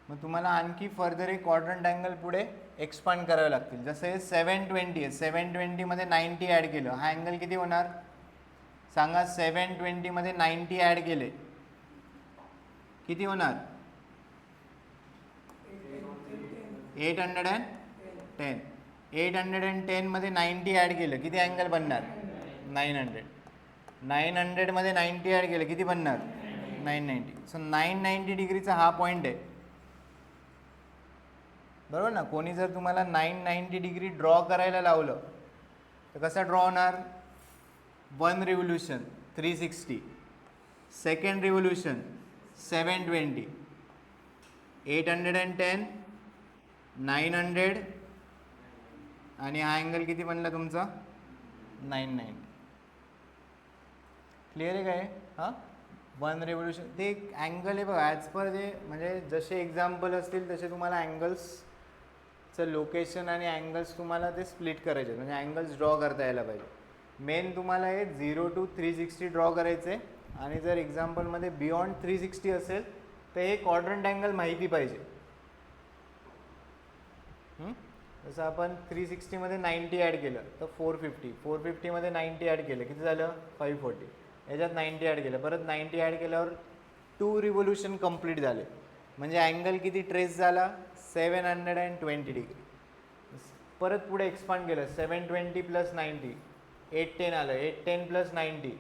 A: मग तुम्हाला आणखी फर्दर एक क्वाड्रंट अँगल पुढे एक्सपांड करावे लागतील. जसं हे 720 आहे, 720मध्ये 90 ॲड केलं, हा अँगल किती होणार सांगा. 720मध्ये 90 ॲड केले किती होणार, 810. 810मध्ये 90 ॲड केलं किती अँगल बनणार, 900. 900मध्ये 90 ॲड केलं किती बनणार, 990. सो 990 डिग्रीचा हा पॉईंट आहे, बरोबर ना. कोणी जर तुम्हाला 990 डिग्री ड्रॉ करायला लावलं तर कसं ड्रॉ होणार, 1 रिव्होल्यूशन 360, सेकंड रिव्होल्यूशन 720, 810, 900 आणि हा अँगल किती बनला तुमचा, 990. क्लिअर आहे काय. हां, 1 रिव्होल्यूशन ते एक अँगल आहे बघा. ॲज पर जे म्हणजे जसे एक्झाम्पल असतील तसे तुम्हाला अँगल्सचं लोकेशन आणि अँगल्स तुम्हाला ते स्प्लिट करायचे, म्हणजे अँगल्स ड्रॉ करता यायला पाहिजे. मेन तुम्हाला हे 0 to 360 ड्रॉ करायचे, आणि जर एक्झाम्पलमध्ये बियॉन्ड 360 असेल तर हे क्वाड्रंट अँगल माहिती पाहिजे. जसं आपण 360मध्ये 90 ॲड केलं तर 450, 450मध्ये 90 ॲड केलं किती झालं, 540. याच्यात 90 ॲड केलं, परत 90 ॲड केल्यावर 2 रिव्होल्यूशन कंप्लीट झाले, म्हणजे अँगल किती ट्रेस झाला, 720 डिग्री. परत पुढे एक्सपांड केलं, 720 + 90, 810 आलं, 810 + 90,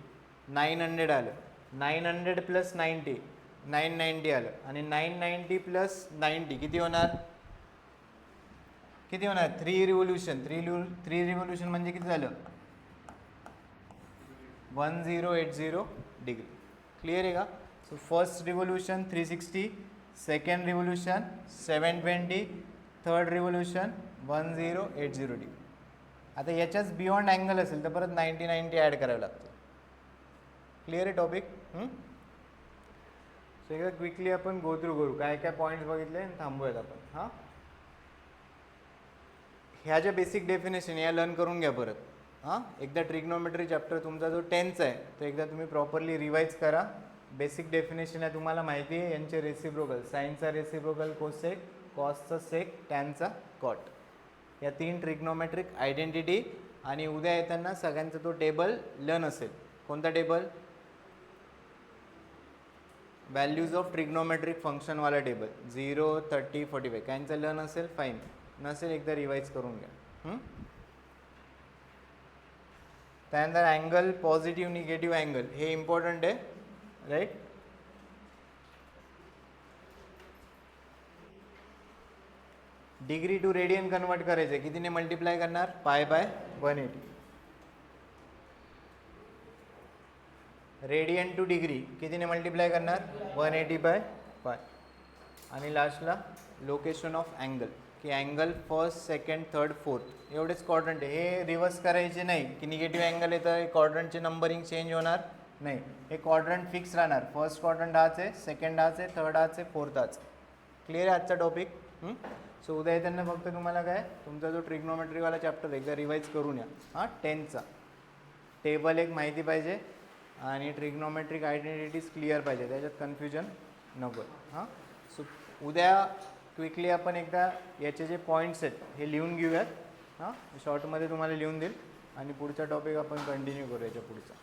A: 900 आलं, 900 + 90, 990 आलं, आणि 990 + 90 किती होणार, 3 रिव्होल्यूशन. 3 रिव्होल्यूशन म्हणजे किती झालं, 1080 डिग्री. क्लिअर आहे का. So first revolution 360, second revolution 720, third revolution 1080 degree. आता याच्याच बियॉन्ड अँगल असेल तर परत 90 ॲड करावं लागतं. क्लिअर आहे टॉपिक. सो एकदा क्विकली आपण गो थ्रू करू, काय काय पॉईंट्स बघितले आणि थांबूयात आपण. हां, ह्या ज्या बेसिक डेफिनेशन या लर्न करून घ्या परत. हां, एकदा ट्रिग्नोमेट्री चॅप्टर तुमचा जो 10th आहे तो एकदा तुम्ही प्रॉपरली रिवाईज करा. बेसिक डेफिनेशन आहे तुम्हाला माहिती आहे, यांचे रेसिप्रोकल, साईनचा रेसिप्रोकल कोसेक, कॉसचा सेक, टॅनचा कॉट, या 3 ट्रिग्नोमेट्रिक आयडेंटिटी. आणि उद्या येताना सगळ्यांचा तो टेबल लर्न असेल. कोणता टेबल, व्हॅल्यूज ऑफ ट्रिग्नोमेट्रिक फंक्शनवाला टेबल, 0, 30, 45. काहींचा लर्न असेल फाईन, नसेल एकदा रिवाईज करून घ्या. त्यानंतर अँगल, पॉझिटिव्ह निगेटिव्ह अँगल हे इम्पॉर्टंट आहे, right. Degree to radian convert करायचे, कितीने मल्टिप्लाय करणार, π/180. रेडियन टू डिग्री कितीने मल्टिप्लाय करणार, 180/π. आणि लास्टला लोकेशन ऑफ अँगल की angle first second third fourth एवढेच क्वाड्रंट आहे. हे रिव्हर्स करायचे नाही की निगेटिव्ह अँगल येतं क्वाड्रंटचे नंबरिंग चेंज होणार नाही. हे क्वाड्रंट फिक्स राहणार. फर्स्ट क्वाड्रंट हाच आहे, सेकंड हाच आहे, थर्ड हाच आहे, फोर्थ हाच. क्लिअर आहे आजचा टॉपिक. सो उद्या येताना फक्त तुम्हाला काय तुमचा जो ट्रिग्नोमेट्रीवाला चॅप्टर एकदा रिवाईज करून या. हां 10चा टेबल एक माहिती पाहिजे आणि ट्रिग्नोमेट्रिक आयडेंटिटीज क्लिअर पाहिजे, त्याच्यात कन्फ्युजन नको. हां सो उद्या क्विकली आपण एकदा याचे जे पॉईंट्स आहेत हे लिहून घेऊयात. हां शॉर्टमध्ये तुम्हाला लिहून देईल आणि पुढचा टॉपिक आपण कंटिन्यू करू याच्या पुढचा.